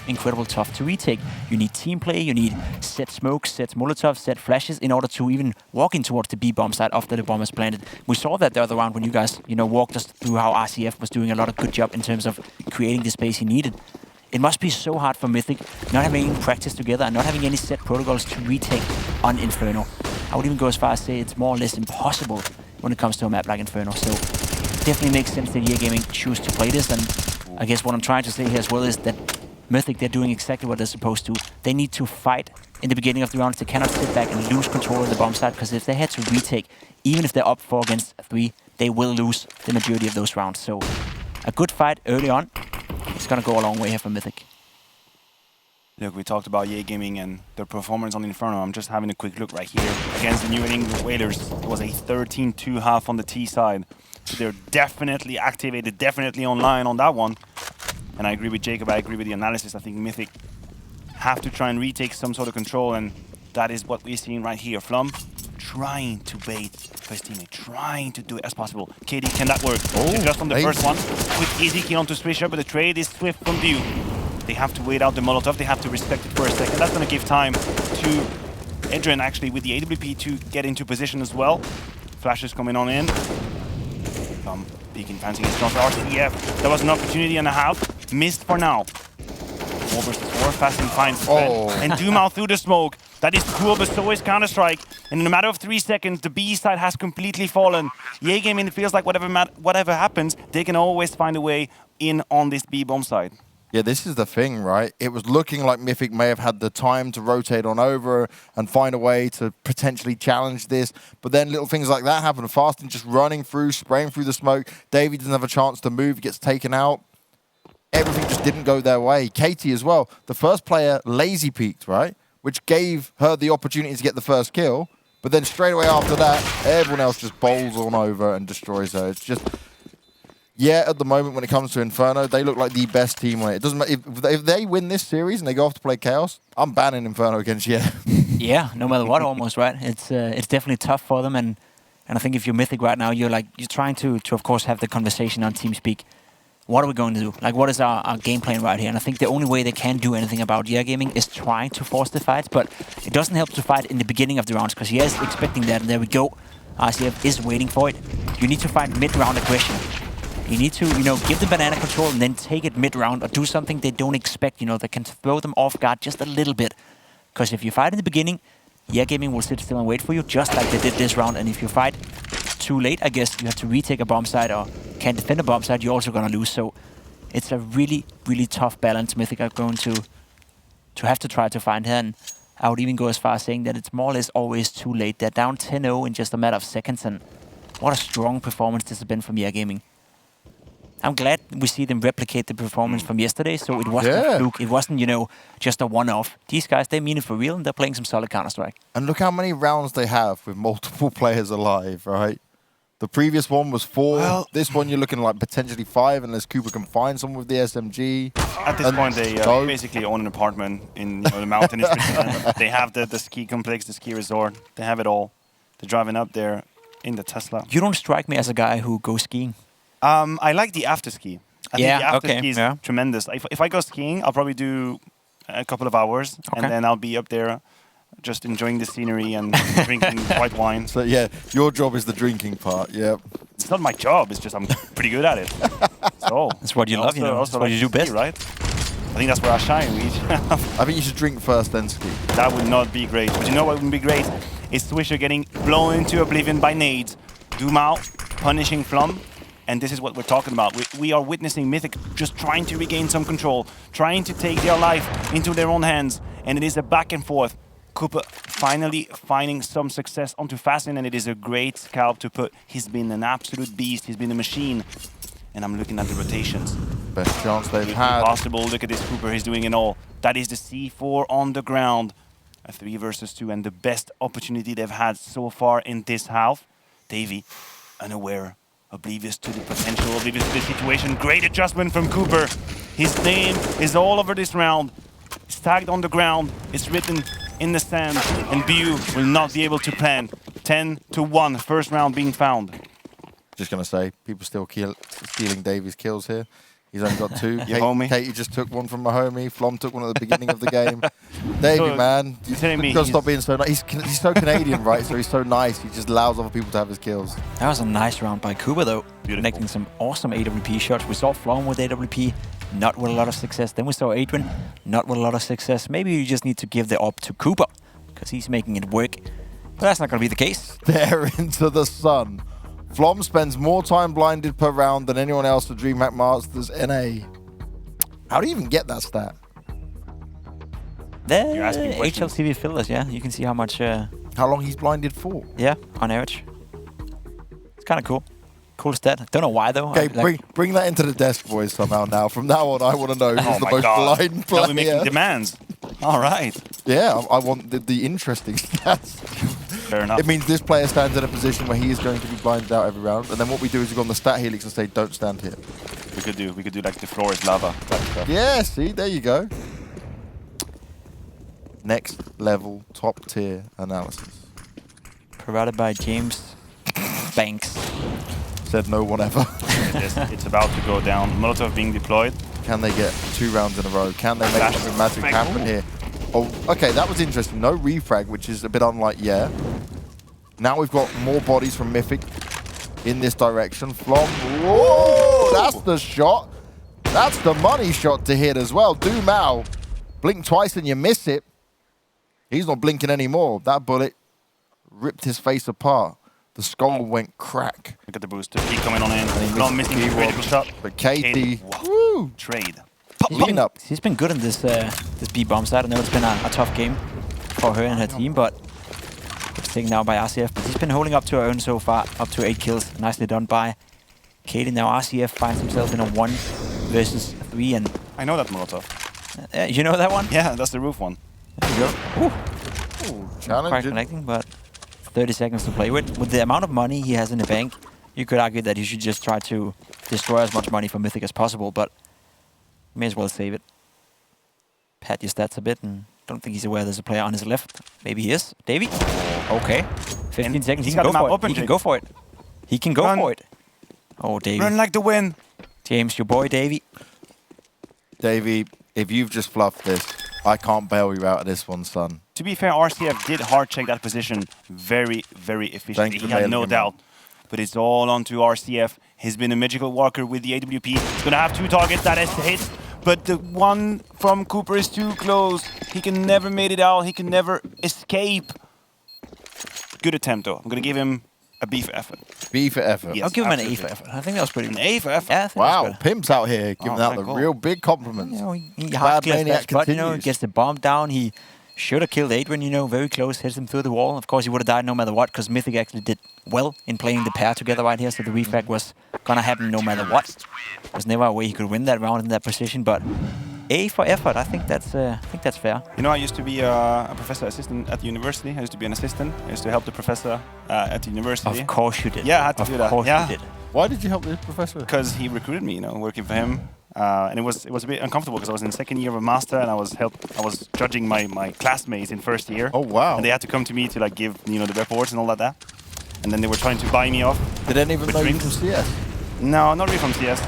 tough to retake. You need team play, you need set smokes, set molotovs, set flashes in order to even walk in towards the B bomb site after the bomb is planted. We saw that the other round when you guys, you know, walked us through how RCF was doing a lot of good job in terms of creating the space he needed. It must be so hard for Mythic not having any practice together and not having any set protocols to retake on Inferno. I would even go as far as say it's more or less impossible when it comes to a map like Inferno. So definitely makes sense that EA Gaming choose to play this, and I guess what I'm trying to say here as well is that Mythic, they're doing exactly what they're supposed to. They need to fight in the beginning of the rounds. They cannot sit back and lose control of the bomb site, because if they had to retake, even if they're up 4 against 3, they will lose the majority of those rounds. So a good fight early on, it's going to go a long way here for Mythic. Look, we talked about EA Gaming and their performance on Inferno. I'm just having a quick look right here. Against the New England Whalers, it was a 13-2 half on the T side. So they're definitely activated, definitely online on that one. And I agree with Jacob, I agree with the analysis. I think Mythic have to try and retake some sort of control, and that is what we're seeing right here. Flum trying to bait for his teammate, trying to do it as possible. KD, can that work? Just on the first one, with easy kill onto Swisher, but the trade is swift from Bew. They have to wait out the Molotov, they have to respect it for a second. That's going to give time to Adren, actually, with the AWP to get into position as well. Flashes coming on in. Peeking, fancying his shot. RCF, there was an opportunity and a half. Missed for now. 4 versus 4, Fastin finds Fred. And Dumau through the smoke. That is cool, but so is Counter-Strike. And in a matter of 3 seconds, the B side has completely fallen. EA Gaming, it feels like whatever happens, they can always find a way in on this B bomb side. Yeah, this is the thing, right? It was looking like Mythic may have had the time to rotate on over and find a way to potentially challenge this. But then little things like that happen. Fastin just running through, spraying through the smoke. Davey doesn't have a chance to move, gets taken out. Everything just didn't go their way. Katie as well. The first player lazy peeked, right? Which gave her the opportunity to get the first kill. But then straight away after that, everyone else just bowls on over and destroys her. It's just... Yeah, at the moment when it comes to Inferno, they look like the best team on it. It doesn't matter if they win this series and they go off to play Chaos, I'm banning Inferno against yeah. Yeah, no matter what, almost, right? It's definitely tough for them, and I think if you're Mythic right now, you're trying to of course have the conversation on TeamSpeak. What are we going to do? Like, what is our game plan right here? And I think the only way they can do anything about Gaming is trying to force the fights, but it doesn't help to fight in the beginning of the rounds, because he is expecting that, and there we go. RCF is waiting for it. You need to fight mid-round aggression. You need to, give them banana control and then take it mid-round or do something they don't expect, that can throw them off guard just a little bit. Because if you fight in the beginning, Gaming will sit still and wait for you, just like they did this round. And if you fight too late, I guess you have to retake a bomb site or can't defend a bomb site, you're also going to lose. So it's a really, really tough balance Mythic are going to have to try to find here. And I would even go as far as saying that it's more or less always too late. They're down 10-0 in just a matter of seconds, and what a strong performance this has been from Gaming. I'm glad we see them replicate the performance from yesterday, so it wasn't a fluke. It wasn't, just a one-off. These guys, they mean it for real, and they're playing some solid Counter-Strike. And look how many rounds they have with multiple players alive, right? The previous one was 4. Well, this one you're looking like potentially 5, unless Cooper can find someone with the SMG. At this point, they basically own an apartment in the mountain. They have the ski complex, the ski resort. They have it all. They're driving up there in the Tesla. You don't strike me as a guy who goes skiing. I like the after ski. I think the after ski is tremendous. If I go skiing, I'll probably do a couple of hours, and then I'll be up there just enjoying the scenery and drinking white wine. So yeah, your job is the drinking part. Yep. It's not my job. It's just I'm pretty good at it. So that's what you love. That's what you do best, right? I think that's where I shine. I think you should drink first, then ski. That would not be great. But you know what would be great? Is Swisher getting blown into oblivion by nades. Dumao punishing Flum. And this is what we're talking about. We are witnessing Mythic just trying to regain some control, trying to take their life into their own hands. And it is a back and forth. Cooper finally finding some success onto Fasten, and it is a great scalp to put. He's been an absolute beast. He's been a machine. And I'm looking at the rotations. Best chance they've had. Impossible. Look at this Cooper. He's doing it all. That is the C4 on the ground. A 3 versus 2, and the best opportunity they've had so far in this half. Davey, unaware. Oblivious to the potential, oblivious to the situation. Great adjustment from Cooper. His name is all over this round. It's tagged on the ground. It's written in the sand. And BU will not be able to plan. 10-1, first round being found. Just going to say, people still stealing Davy's kills here. He's only got 2. Katie just took one from my homie. Flom took one at the beginning of the game. Davey, man, you've got to stop being so nice. He's so Canadian, right? So he's so nice. He just allows other people to have his kills. That was a nice round by Cooper, though. Beautiful. Connecting some awesome AWP shots. We saw Flom with AWP, not with a lot of success. Then we saw Adrian, not with a lot of success. Maybe you just need to give the up to Cooper, because he's making it work. But that's not going to be the case. They're into the sun. Flom spends more time blinded per round than anyone else at DreamHack Masters NA. How do you even get that stat? The HLTV fillers, yeah. You can see how much... how long he's blinded for? Yeah, on average. It's kind of cool. Cool stat. Don't know why, though. Okay, bring that into the desk, boys, somehow now. From now on, I want to know who's the most blind player. Now we're making demands. All right. Yeah, I want the interesting stats. Fair enough. It means this player stands in a position where he is going to be blinded out every round, and then what we do is we go on the stat helix and say, don't stand here. We could do like the floor is lava. Yeah, see, there you go. Next level, top tier analysis. Provided by James Banks. Said no one ever. It's about to go down. Molotov being deployed. Can they get 2 rounds in a row? Can they make something magic happen here? Oh, okay, that was interesting. No refrag, which is a bit unlike Now we've got more bodies from Mythic in this direction. Flom. Whoa, that's the shot. That's the money shot to hit as well. Dumao, blink twice and you miss it. He's not blinking anymore. That bullet ripped his face apart. The skull went crack. Look at the booster. Keep coming on in. Not missing the critical shot. But Katie, woo. Trade. She's been good in this B bomb side. I know it's been a tough game for her and her team, but it's taken now by RCF. But she's been holding up to her own so far, up to 8 kills. Nicely done by Katie. Now RCF finds himself in a 1 versus 3. And I know that Molotov. You know that one? Yeah, that's the roof one. There you go. Challenge. Quite connecting, but 30 seconds to play with. With the amount of money he has in the bank, You could argue that you should just try to destroy as much money for Mythic as possible, but may as well save it. Pad your stats a bit, and don't think he's aware there's a player on his left. Maybe he is. Davey? Okay. 15 seconds. He can go for it. He can go for it. He can go for it. Oh, Davey. Run like the wind. James, your boy, Davey. Davey, if you've just fluffed this, I can't bail you out of this one, son. To be fair, RCF did hard check that position very, very efficiently. He had no doubt. But it's all onto RCF. He's been a magical walker with the AWP. He's going to have 2 targets that is hit. But the one from Cooper is too close. He can never make it out. He can never escape. Good attempt, though. I'm going to give him a B for effort. B for effort. Yes, I'll give him an A for effort. I think that was pretty good. An A for effort? Yeah, I think wow, Pimp's out here giving out the real big compliments. You know, he hard clears that spot, you know, gets the bomb down. He should have killed Adrian, you know, very close, hits him through the wall. Of course, he would have died no matter what, because Mythic actually did well in playing the pair together right here, so the refrag was gonna happen no matter what. There was never a way he could win that round in that position, but A for effort, I think that's fair. You know, I used to be a professor assistant at the university. I used to be an assistant. I used to help the professor at the university. Of course you did. Yeah, I had to do that. Of course you did. Why did you help the professor? Because he recruited me, you know, working for him. And it was a bit uncomfortable because I was in the second year of a master and I was judging my classmates in first year. Oh wow! And they had to come to me to like give the reports and all that. And then they were trying to buy me off. Did any of them know you from CS? No, not really from CS.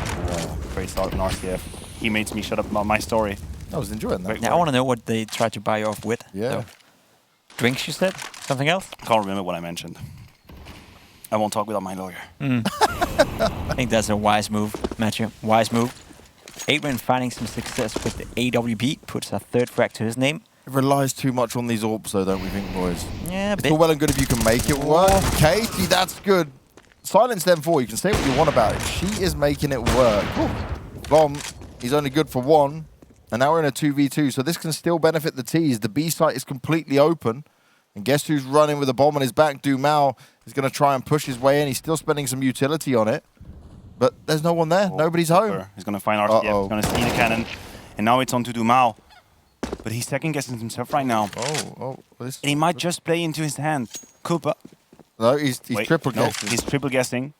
Very solid in RCF. He made me shut up about my story. I was enjoying that. Yeah, I want to know what they tried to buy you off with. Yeah. So. Drinks, you said? Something else? I can't remember what I mentioned. I won't talk without my lawyer. I think that's a wise move, Matthew. Wise move. Adrian finding some success with the AWP, puts a 3rd frag to his name. It relies too much on these AWPs though, don't we think, boys? Yeah, a It's bit. all well and good if you can make it work. Katie, that's good. Silence them 4. You can say what you want about it. She is making it work. Bomb, he's only good for 1. And now we're in a 2v2, so this can still benefit the T's. The B site is completely open. And guess who's running with a bomb on his back? Dumao is going to try and push his way in. He's still spending some utility on it. But there's no one there. Nobody's home. He's going to find RCF. He's going to see the cannon. And now it's on to Dumao. But he's second-guessing himself right now. And he might just play into his hand. Cooper. No, he's triple guessing. No, he's triple guessing.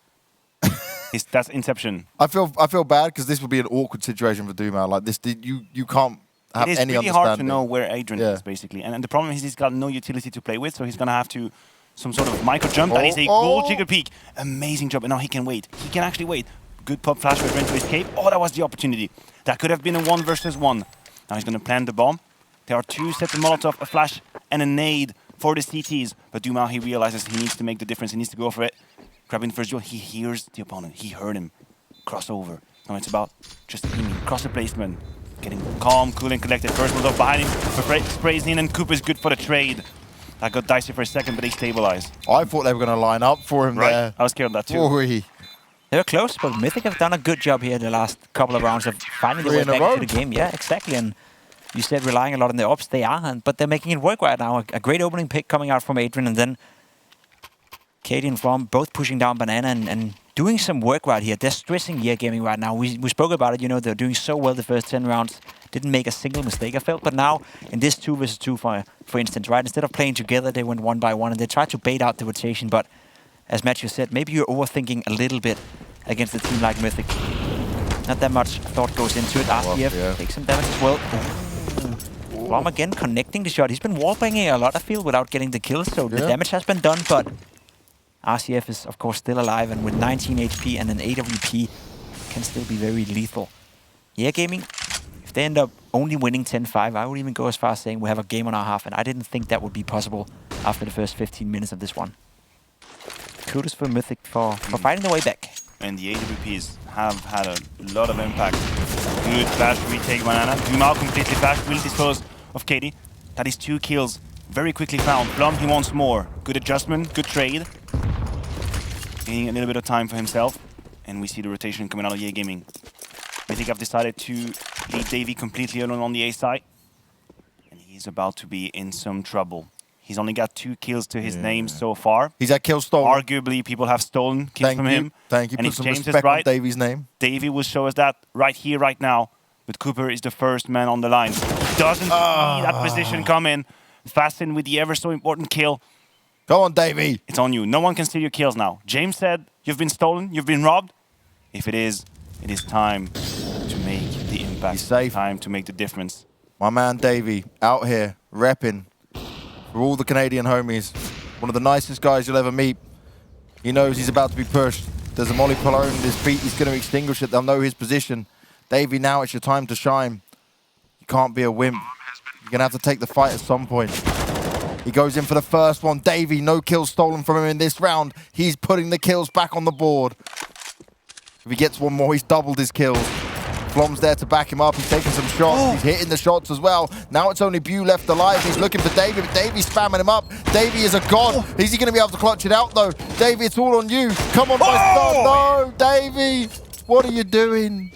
That's Inception. I feel bad because this would be an awkward situation for Dumao. Like this, you can't have any understanding. It's really hard to know where Adrian is, basically. And the problem is he's got no utility to play with, so he's going to have to some sort of micro jump. That is a gold jigger peak. Amazing jump. And now he can wait. He can actually wait. Good pop flash for Adrian to escape. Oh, that was the opportunity. That could have been a 1 versus 1. Now he's going to plant the bomb. There are 2 sets of Molotov, a flash and a nade for the CTs. But Dumao, he realizes he needs to make the difference. He needs to go for it. Grabbing the first duel, he hears the opponent. He heard him. Crossover. Now it's about just aiming. Crosser placement. Getting calm, cool, and collected. First Molotov behind him. Sprays in, and Coop is good for the trade. That got dicey for a second, but they stabilized. I thought they were going to line up for him there. I was scared of that too. Ooh-wee. They were close, but Mythic have done a good job here the last couple of rounds of finding their way back into the game. Yeah, exactly. And you said relying a lot on the ops. They are, but they're making it work right now. A great opening pick coming out from Adrian, and then Katie and From both pushing down Banana and doing some work right here. They're stressing Year Gaming right now. We spoke about it, you know, they're doing so well the first 10 rounds. Didn't make a single mistake, I felt. But now, in this 2 versus 2, for instance, right, instead of playing together, they went 1 by 1, and they tried to bait out the rotation. But as Matthew said, maybe you're overthinking a little bit against a team like Mythic. Not that much thought goes into it. RCF takes some damage as well. From again connecting the shot. He's been wallbanging a lot, I feel, without getting the kills, so the damage has been done, but RCF is, of course, still alive, and with 19 HP and an AWP, can still be very lethal. Yeah, Gaming, if they end up only winning 10-5, I would even go as far as saying we have a game on our half, and I didn't think that would be possible after the first 15 minutes of this one. Kudos for Mythic for fighting their way back. And the AWPs have had a lot of impact. Good flash retake Banana. Dumao completely flashed, will dispose of Katie. That is 2 kills. Very quickly found. Plum, he wants more. Good adjustment, good trade. Gaining a little bit of time for himself. And we see the rotation coming out of Year Gaming. I think I've decided to leave Davey completely alone on the A side. And he's about to be in some trouble. He's only got 2 kills to his name so far. He's had kills stolen. Arguably, people have stolen kills from him. Thank you. And Put if some James is respect right, on Davy's name. Davey will show us that right here, right now. But Cooper is the first man on the line. Doesn't see that position come in. Fast in with the ever so important kill. Come on, Davey. It's on you. No one can steal your kills now. James said, you've been stolen, you've been robbed. If it is time to make the impact. He's safe. Time to make the difference. My man Davey out here repping for all the Canadian homies. One of the nicest guys you'll ever meet. He knows he's about to be pushed. There's a molly puller under his feet. He's going to extinguish it. They'll know his position. Davey, now it's your time to shine. You can't be a wimp. You're going to have to take the fight at some point. He goes in for the first one. Davey, no kills stolen from him in this round. He's putting the kills back on the board. If he gets one more, he's doubled his kills. Flom's there to back him up. He's taking some shots. He's hitting the shots as well. Now it's only Bew left alive. He's looking for Davey, but Davey's spamming him up. Davey is a god. Is he going to be able to clutch it out, though? Davey, it's all on you. Come on, my son. No, Davey. What are you doing?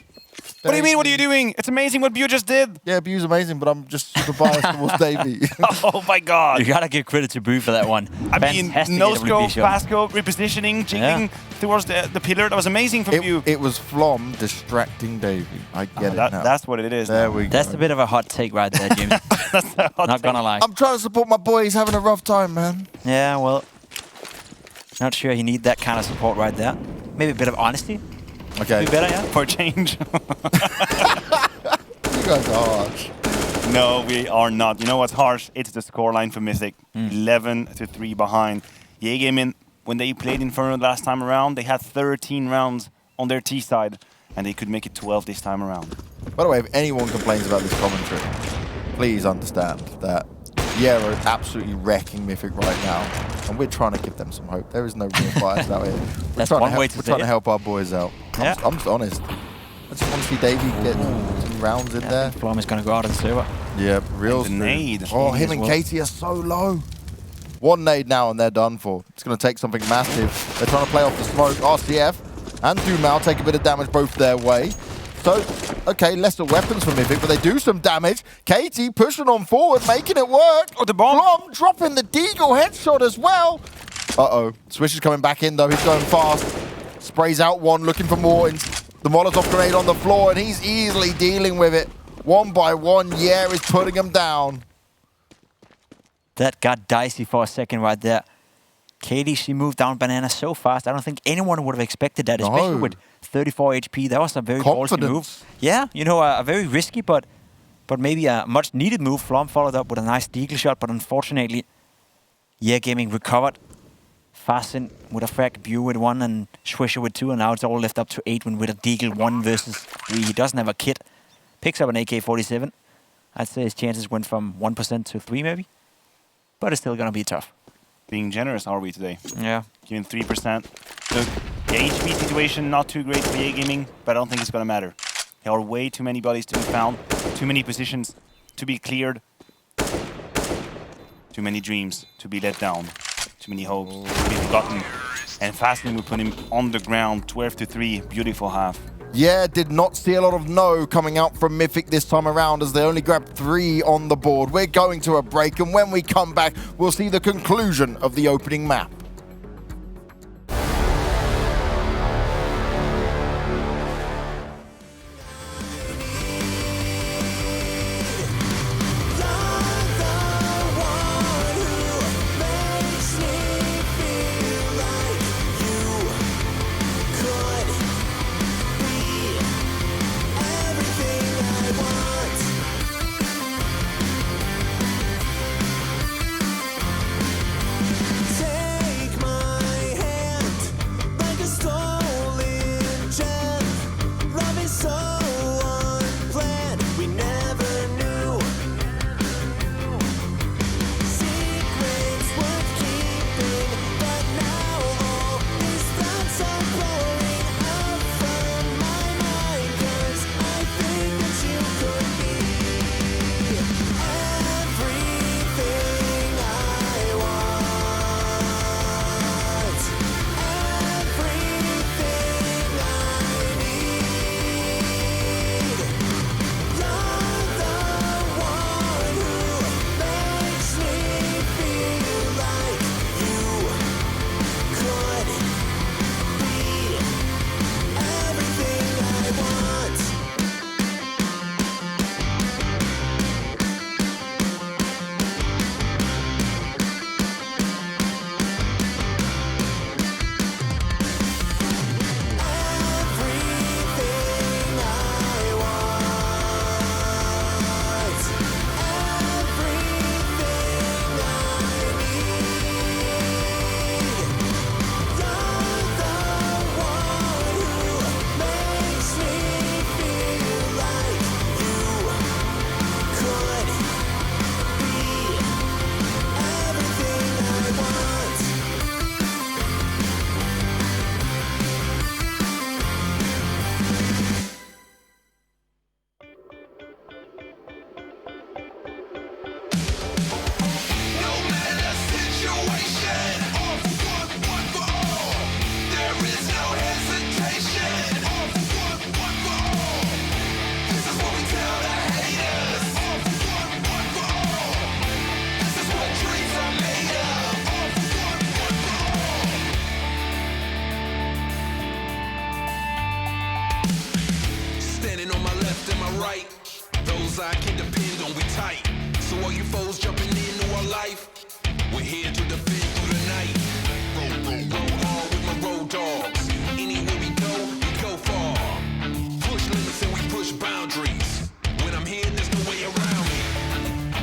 What do you mean, what are you doing? It's amazing what Bew just did. Yeah, Bew's amazing, but I'm just super biased towards Davey. Oh my god. You gotta give credit to Bew for that one. I mean, Fantastic no AWP scope, shot. fast scope, repositioning, jiggling towards the pillar. That was amazing from Bew. It was Flom distracting Davey. I get it now. That's what it is. There now. we go. That's a bit of a hot take right there, James. Not gonna lie. I'm trying to support my boy. He's having a rough time, man. Yeah, well, not sure he need that kind of support right there. Maybe a bit of honesty. Okay. Be better, yeah. For a change. You guys are harsh. No, we are not. You know what's harsh? It's the scoreline for Mythic. 11-3 behind. Yay Gaming, when they played Inferno last time around, they had 13 rounds on their T side, and they could make it 12 this time around. By the way, if anyone complains about this commentary, please understand that Yero is absolutely wrecking Mythic right now, and we're trying to give them some hope. There is no real bias out here. That's one way to We're say trying it. to help our boys out. Yeah. I'm just honest. I just want to see Davey get some rounds in there. Flom is gonna go out and server. Yeah, real And the nade. Oh, Nade him as and well. Katie are so low. One nade now and they're done for. It's going to take something massive. They're trying to play off the smoke. RCF and Dumao take a bit of damage both their way. So, okay, lesser weapons for Mythic, but they do some damage. Katie pushing on forward, making it work. Oh, the bomb. Flom dropping the Deagle headshot as well. Uh-oh. Swish is coming back in, though. He's going fast. Sprays out one, looking for more. The Molotov grenade on the floor, and he's easily dealing with it. One by one, Yeah is putting him down. That got dicey for a second right there. Katie, she moved down Banana so fast. I don't think anyone would have expected that, especially No. with 34 HP. That was a very ballsy Confidence. move. Yeah, you know, a very risky, but maybe a much needed move. Flom followed up with a nice Deagle shot, but unfortunately, Yeah Gaming recovered. Fasten with a frag, Bew with one, and Swisher with two, and now it's all left up to 8 with a Deagle 1 versus 3. He doesn't have a kit. Picks up an AK-47. I'd say his chances went from 1% to 3 maybe. But it's still gonna be tough. Being generous, are we today? Yeah. Giving 3%. Look, the HP situation, not too great for EA Gaming, but I don't think it's going to matter. There are way too many bodies to be found, too many positions to be cleared, too many dreams to be let down, too many hopes to be forgotten. And Fasten will put him on the ground, 12-3, beautiful half. Yeah, did not see a lot of no coming out from Mythic this time around as they only grabbed 3 on the board. We're going to a break, and when we come back, we'll see the conclusion of the opening map. Take side can depend on we tight. So all you foes jumping into our life, we're here to defend through the night. Roll hard with my road dogs. Anywhere we go far. Push limits and we push boundaries. When I'm here, there's no way around me.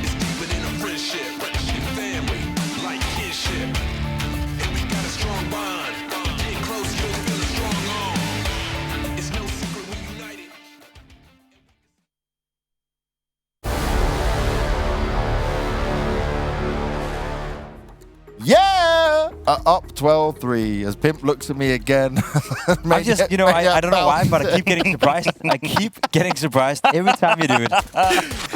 It's deeper than a friendship and family, like kinship. And we got a strong bond. Get close, you'll feel a strong arm. It's no secret we're united. Yeah! Up 12-3 as Pimp looks at me again. I just, I don't know why, but I keep getting surprised. I keep getting surprised every time you do it.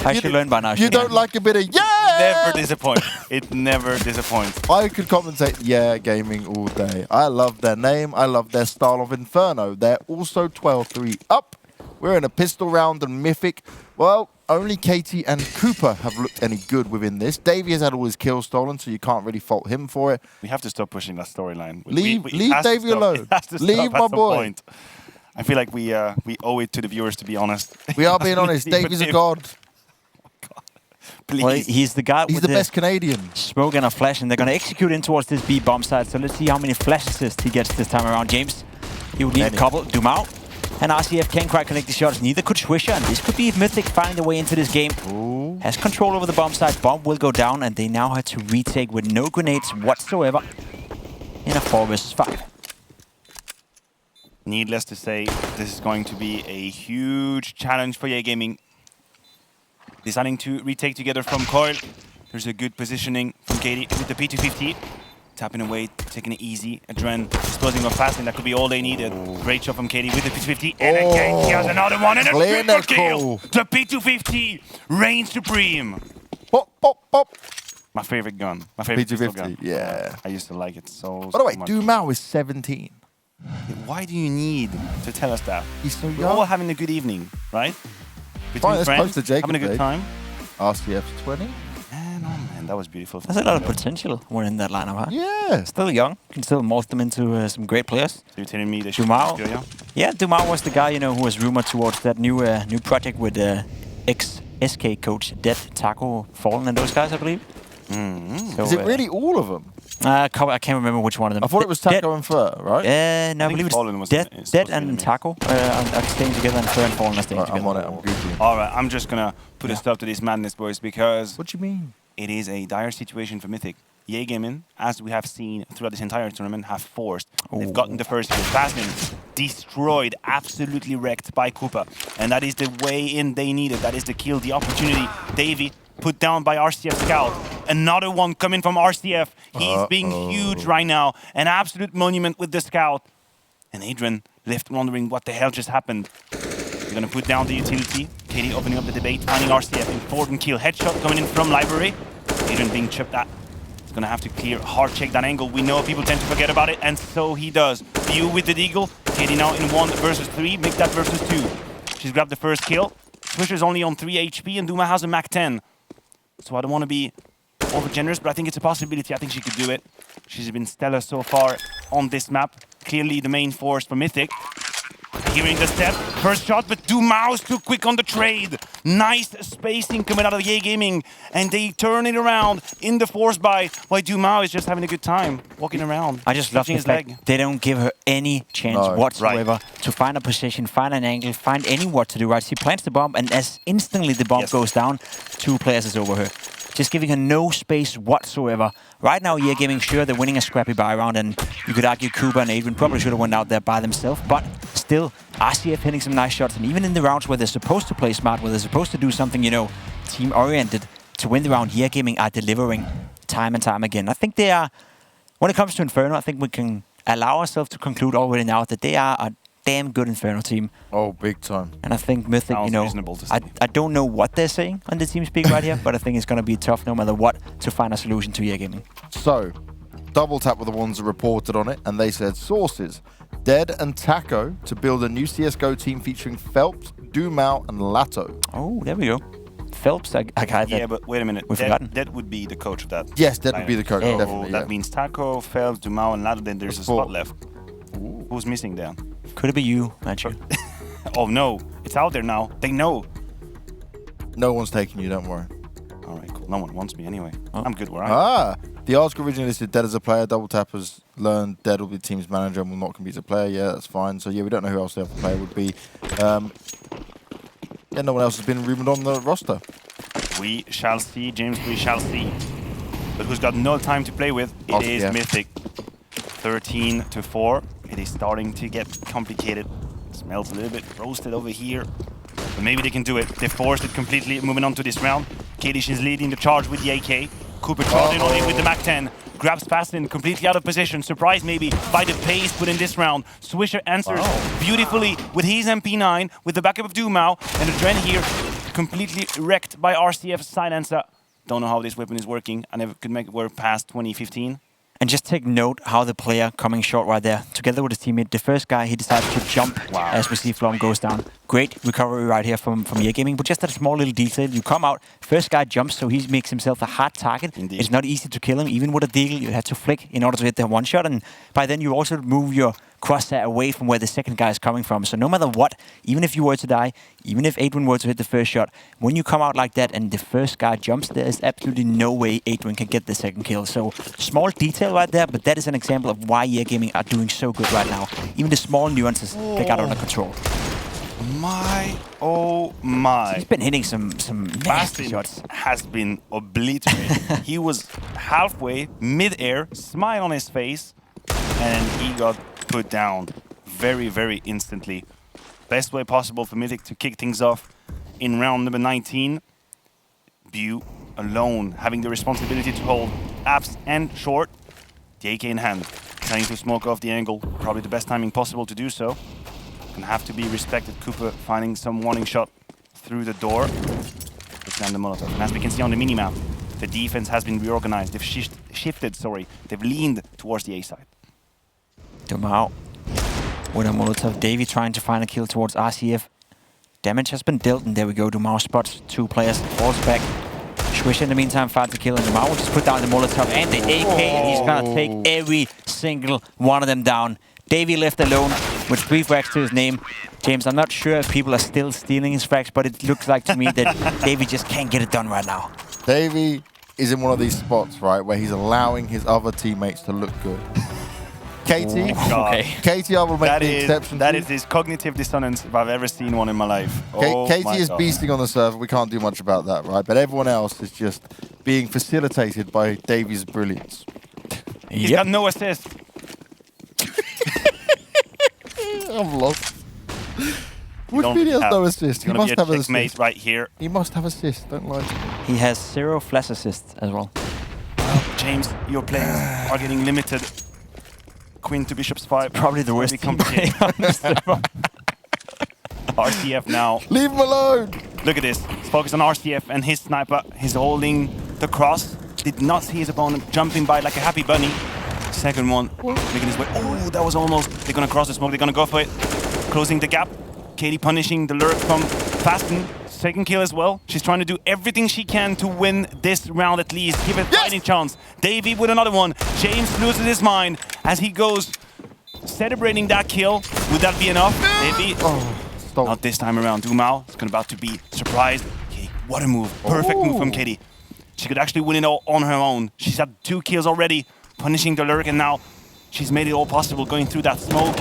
I should learn by now. You don't like a bit of yeah! Never disappoints. It never disappoints. I could commentate yeah gaming all day. I love their name. I love their style of Inferno. They're also 12-3 up. We're in a pistol round and Mythic. Well, only Katie and Cooper have looked any good within this. Davey has had all his kills stolen, so you can't really fault him for it. We have to stop pushing that storyline. Leave Davey alone. Leave my boy. Point. I feel like we owe it to the viewers to be honest. We are being honest. Davey's a god. Please. Well, he's the guy He's with the best Canadian. smoke and a flash, and they're going to execute in towards this B bomb site. So let's see how many flash assists he gets this time around, James. He would need a couple. Dumau. And RCF can't quite connect the shots. Neither could Swisher. And this could be Mythic finding their way into this game. Ooh. Has control over the bomb site. Bomb will go down, and they now have to retake with no grenades whatsoever in a 4 versus 5. Needless to say, this is going to be a huge challenge for EA Gaming. Deciding to retake together from Coil. There's a good positioning from Katie with the P250. Tapping away, taking it easy. Adren disposing of fast, and that could be all they needed. Great shot from Katie with the P250. And again, he has another one, and a triple kill! The P250 reigns supreme. Pop, pop, pop. My favorite gun. My favorite pistol gun. P250, yeah. I used to like it so By the way, much. Dumau is 17. Why do you need to tell us that? He's so We're young. all having a good evening, right? Between Fine, let's friends, post to Jacob, having a good time. RCF's 20. Man, oh man, that was beautiful. There's a lot of potential when in that lineup, huh? Yeah. Still young. Can still mold them into some great players. So you're telling me they should Dumau. yeah? Yeah, Dumau was the guy, who was rumored towards that new project with ex-SK coach Dead, Taco, Fallen, and those guys, I believe. So, Is it really all of them? I can't remember which one of them. I thought it was Taco and Fur, right? No, I believe Fallen was it's Dead and Taco are staying together, and Fur and Fallen are staying Right, together. I'm on it. I'm Googling. All right, I'm just gonna put a stop to this madness, boys, because What do you mean? it is a dire situation for Mythic. EA Gaming, as we have seen throughout this entire tournament, have forced. They've gotten the first kill. Fastlane destroyed, absolutely wrecked by Koopa. And that is the way in they needed. That is the kill, the opportunity. Davey put down by RCF Scout. Another one coming from RCF. He's being huge right now. An absolute monument with the Scout. And Adrian left wondering what the hell just happened. We're gonna put down the utility. Katie opening up the debate, finding RCF. Important kill. Headshot coming in from Library. Adrian being chipped at. He's gonna have to clear, hard check that angle. We know people tend to forget about it, and so he does. View with the Deagle. Katie now in 1 versus 3. Make that versus 2. She's grabbed the first kill. Swisher's only on 3 HP, and Duma has a Mac 10. So I don't want to be over generous, but I think it's a possibility. I think she could do it. She's been stellar so far on this map. Clearly the main force for Mythic. Hearing the step, first shot, but Dumau's too quick on the trade. Nice spacing coming out of EA Gaming, and they turn it around in the force buy, while Dumau is just having a good time walking around. I just love stretching the his fact leg. they don't give her any chance whatsoever to find a position, find an angle, find any what to do, right? She plants the bomb, and as instantly the bomb goes down, 2 players is over her. Just giving her no space whatsoever. Right now, EA Gaming, sure, they're winning a scrappy buy round, and you could argue Cooper and Adrian probably should have went out there by themselves, but still, RCF hitting some nice shots, and even in the rounds where they're supposed to play smart, where they're supposed to do something, team-oriented to win the round, EA Gaming are delivering time and time again. I think they are, when it comes to Inferno, I think we can allow ourselves to conclude already now that they are a damn good Inferno team. Oh, big time. And I think Mythic, reasonable to say. I don't know what they're saying on the team speak right here, but I think it's going to be tough no matter what to find a solution to EA Gaming. So, Double Tap were the ones that reported on it, and they said sources, Dead and Taco to build a new CSGO team featuring Phelps, Dumau, and Lato. Oh, there we go. Phelps, I got that. Yeah, but wait a minute. That would be the coach of that. Yes, that would be the coach, So definitely. that means Taco, Phelps, Dumau, and Lato. Then there's a spot left. Who's missing there? Could it be you, Matthew? Oh no, it's out there now. They know. No one's taking you, don't worry. All right, cool. No one wants me anyway. Oh. I'm good where I am. The article originally listed Dead as a player. Double Tap has learned Dead will be the team's manager and will not compete as a player. Yeah, that's fine. So yeah, we don't know who else the other player would be. Yeah, no one else has been rumoured on the roster. We shall see, James, we shall see. But who's got no time to play with? It is Mythic. 13-4. It is starting to get complicated. Smells a little bit roasted over here. But maybe they can do it. They forced it completely, moving on to this round. Kadish is leading the charge with the AK. Cooper trotting on it with the MAC-10. Grabs Fastin completely out of position. Surprised maybe by the pace put in this round. Swisher answers beautifully with his MP9, with the backup of Dumao. And the Dren here completely wrecked by RCF's silencer. Don't know how this weapon is working. I never could make it work past 2015. And just take note how the player coming short right there, together with his teammate, the first guy, he decides to jump as we see Flom goes down. Great recovery right here from EA Gaming, but just that small little detail. You come out, first guy jumps, so he makes himself a hard target. Indeed. It's not easy to kill him. Even with a deagle, you had to flick in order to hit the one shot, and by then you also move your crosshair away from where the second guy is coming from. So no matter what, even if you were to die, even if Adrian were to hit the first shot, when you come out like that and the first guy jumps, there is absolutely no way Adrian can get the second kill. So small detail right there, but that is an example of why EA Gaming are doing so good right now. Even the small nuances, they got under control. Oh my. He's been hitting some nasty shots. Has been obliterated. He was halfway, mid-air, smile on his face, and he got put down very, very instantly. Best way possible for Mythic to kick things off in round number 19. Bu alone, having the responsibility to hold apps and short. The AK in hand, trying to smoke off the angle. Probably the best timing possible to do so. And have to be respected. Cooper finding some warning shot through the door. Let's land the Molotov. And as we can see on the minimap, the defense has been reorganized. They've shifted, sorry. They've leaned towards the A side. Dumao with a Molotov. Davey trying to find a kill towards RCF. Damage has been dealt, and there we go. Dumao spots two players, falls back. Swish in the meantime finds the kill, and Dumao will just put down the Molotov and the AK, and he's gonna take every single one of them down. Davey left alone with 3 frags to his name. James, I'm not sure if people are still stealing his frags, but it looks like to me that Davey just can't get it done right now. Davey is in one of these spots, right, where he's allowing his other teammates to look good. Katie, Katie, I will make the exception. That is his cognitive dissonance if I've ever seen one in my life. Katie is beasting on the server. We can't do much about that, right? But everyone else is just being facilitated by Davey's brilliance. He's got no assist. I'm lost. Which media has no assist? He must have an assist. Right here. He must have assist. Don't lie to me. He has 0 flash assists as well. James, your players are getting limited. Queen to Bishop's 5. Probably the worst team playing on the server. RCF now. Leave him alone. Look at this. Let's focus on RCF and his sniper. He's holding the cross. Did not see his opponent jumping by like a happy bunny. Second one, making his way. Oh, that was almost. They're gonna cross the smoke. They're gonna go for it. Closing the gap. Katie punishing the lurk from Fastin. Second kill as well. She's trying to do everything she can to win this round at least. Give it a fighting chance. Davey with another one. James loses his mind as he goes celebrating that kill. Would that be enough? Maybe. Not this time around. Dumao is about to be surprised. Okay, what a move. Perfect move from Katie. She could actually win it all on her own. She's had 2 kills already. Punishing the lurk, and now she's made it all possible going through that smoke.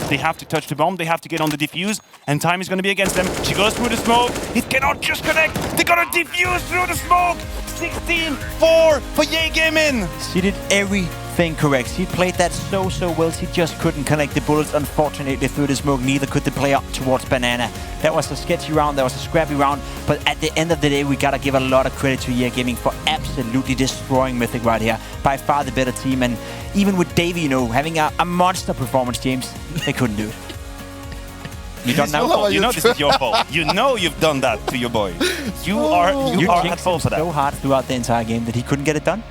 They have to touch the bomb, they have to get on the defuse, and time is going to be against them. She goes through the smoke, it cannot just connect, they got to defuse through the smoke! 16-4 for EA Gaming! She did everything correct. She played that so well, she just couldn't connect the bullets. Unfortunately, through the smoke, neither could the player towards Banana. That was a sketchy round, that was a scrappy round, but at the end of the day, we gotta give a lot of credit to EA Gaming for absolutely destroying Mythic right here. By far the better team, and even with Davey, you know, having a monster performance, James, they couldn't do it. You don't know. You know this is your fault. You know you've done that to your boy. You are at fault for that. So hard throughout the entire game that he couldn't get it done.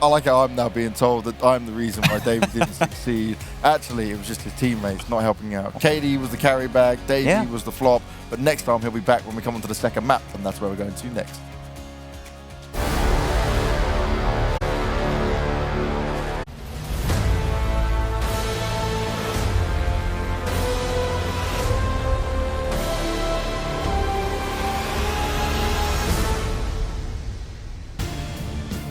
I like how I'm now being told that I'm the reason why David didn't succeed. Actually, it was just his teammates not helping out. Katie was the carry bag, Davey was the flop, but next time he'll be back when we come onto the second map, and that's where we're going to next.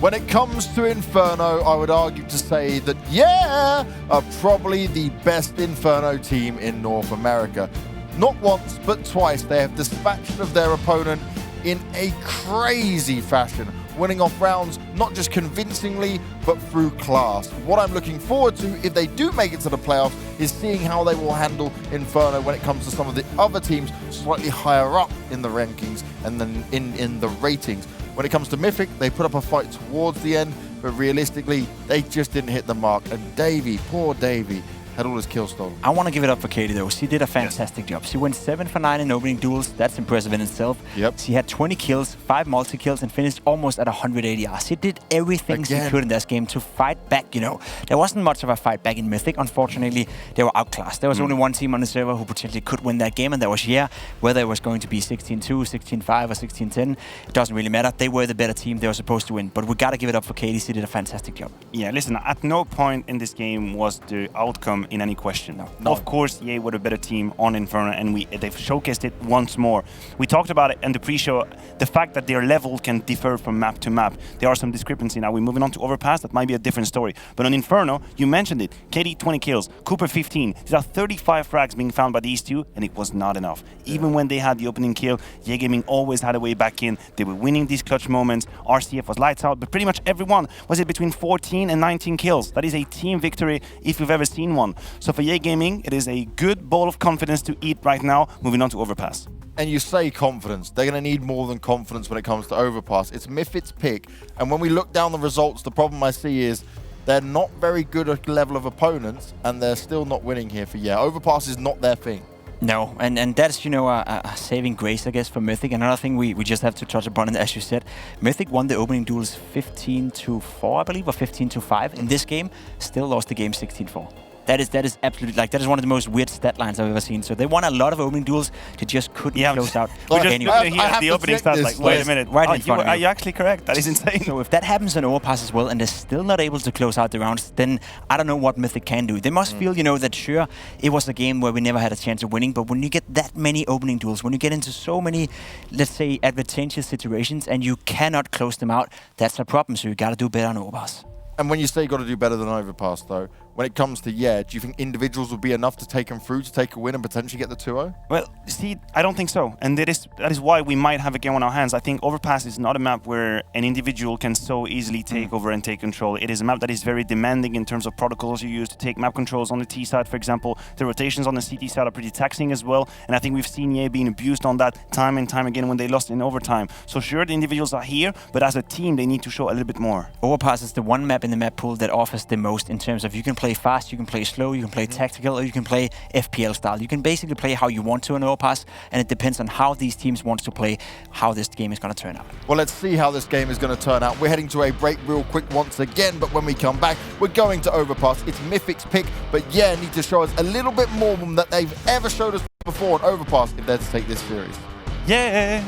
When it comes to Inferno, I would argue to say that, yeah, are probably the best Inferno team in North America. Not once, but twice, they have dispatched of their opponent in a crazy fashion, winning off rounds not just convincingly, but through class. What I'm looking forward to, if they do make it to the playoffs, is seeing how they will handle Inferno when it comes to some of the other teams slightly higher up in the rankings and then in the ratings. When it comes to Mythic, they put up a fight towards the end, but realistically, they just didn't hit the mark. And Davey, poor Davey, had all his kills stolen. I want to give it up for Katie, though. She did a fantastic job. She went 7 for 9 in opening duels. That's impressive in itself. Yep. She had 20 kills, 5 multi-kills, and finished almost at 100 ADR. She did everything she could in this game to fight back, you know. There wasn't much of a fight back in Mythic. Unfortunately, they were outclassed. There was only one team on the server who potentially could win that game, and that was Yeah. Whether it was going to be 16-2, 16-5, or 16-10, it doesn't really matter. They were the better team. They were supposed to win. But we got to give it up for Katie. She did a fantastic job. Yeah, listen, at no point in this game was the outcome in any question. No. Of course, EA were a better team on Inferno, and they've showcased it once more. We talked about it in the pre-show, the fact that their level can differ from map to map. There are some discrepancy. Now we're moving on to Overpass. That might be a different story. But on Inferno, you mentioned it. KD 20 kills, Cooper 15. These are 35 frags being found by these two, and it was not enough. Even when they had the opening kill, EA Gaming always had a way back in. They were winning these clutch moments. RCF was lights out, but pretty much everyone was it between 14 and 19 kills. That is a team victory if you've ever seen one. So for EA Gaming, it is a good bowl of confidence to eat right now, moving on to Overpass. And you say confidence. They're going to need more than confidence when it comes to Overpass. It's Mythic's pick. And when we look down the results, the problem I see is they're not very good at level of opponents, and they're still not winning here for Yeah. Overpass is not their thing. No, and that's, you know, a saving grace, I guess, for Mythic. Another thing we just have to touch upon, and as you said, Mythic won the opening duels 15-4, I believe, or 15-5. In this game, still lost the game 16-4. That is absolutely, like, that is one of the most weird stat lines I've ever seen. So they won a lot of opening duels, they just couldn't close out. We just anyway. hear the opening stats like, wait a minute, are you actually correct? That is insane. So if that happens on Overpass as well, and they're still not able to close out the rounds, then I don't know what Mythic can do. They must feel, you know, that sure, it was a game where we never had a chance of winning, but when you get that many opening duels, when you get into so many, let's say, advantageous situations, and you cannot close them out, that's a problem. So you got to do better on Overpass. And when you say you got to do better than Overpass, though, when it comes to Yeah, do you think individuals will be enough to take them through, to take a win and potentially get the 2-0? Well, see, I don't think so. And that is why we might have a game on our hands. I think Overpass is not a map where an individual can so easily take over and take control. It is a map that is very demanding in terms of protocols you use to take map controls on the T side, for example. The rotations on the CT side are pretty taxing as well. And I think we've seen EA being abused on that time and time again when they lost in overtime. So sure, the individuals are here, but as a team, they need to show a little bit more. Overpass is the one map in the map pool that offers the most in terms of you can play fast, you can play slow, you can play tactical, or you can play FPL style. You can basically play how you want to in Overpass, and it depends on how these teams want to play, how this game is going to turn out. Well, let's see how this game is going to turn out. We're heading to a break real quick once again, but when we come back, we're going to Overpass. It's Mythic's pick, but Yeah need to show us a little bit more than that they've ever showed us before on Overpass if they're to take this series. Yeah!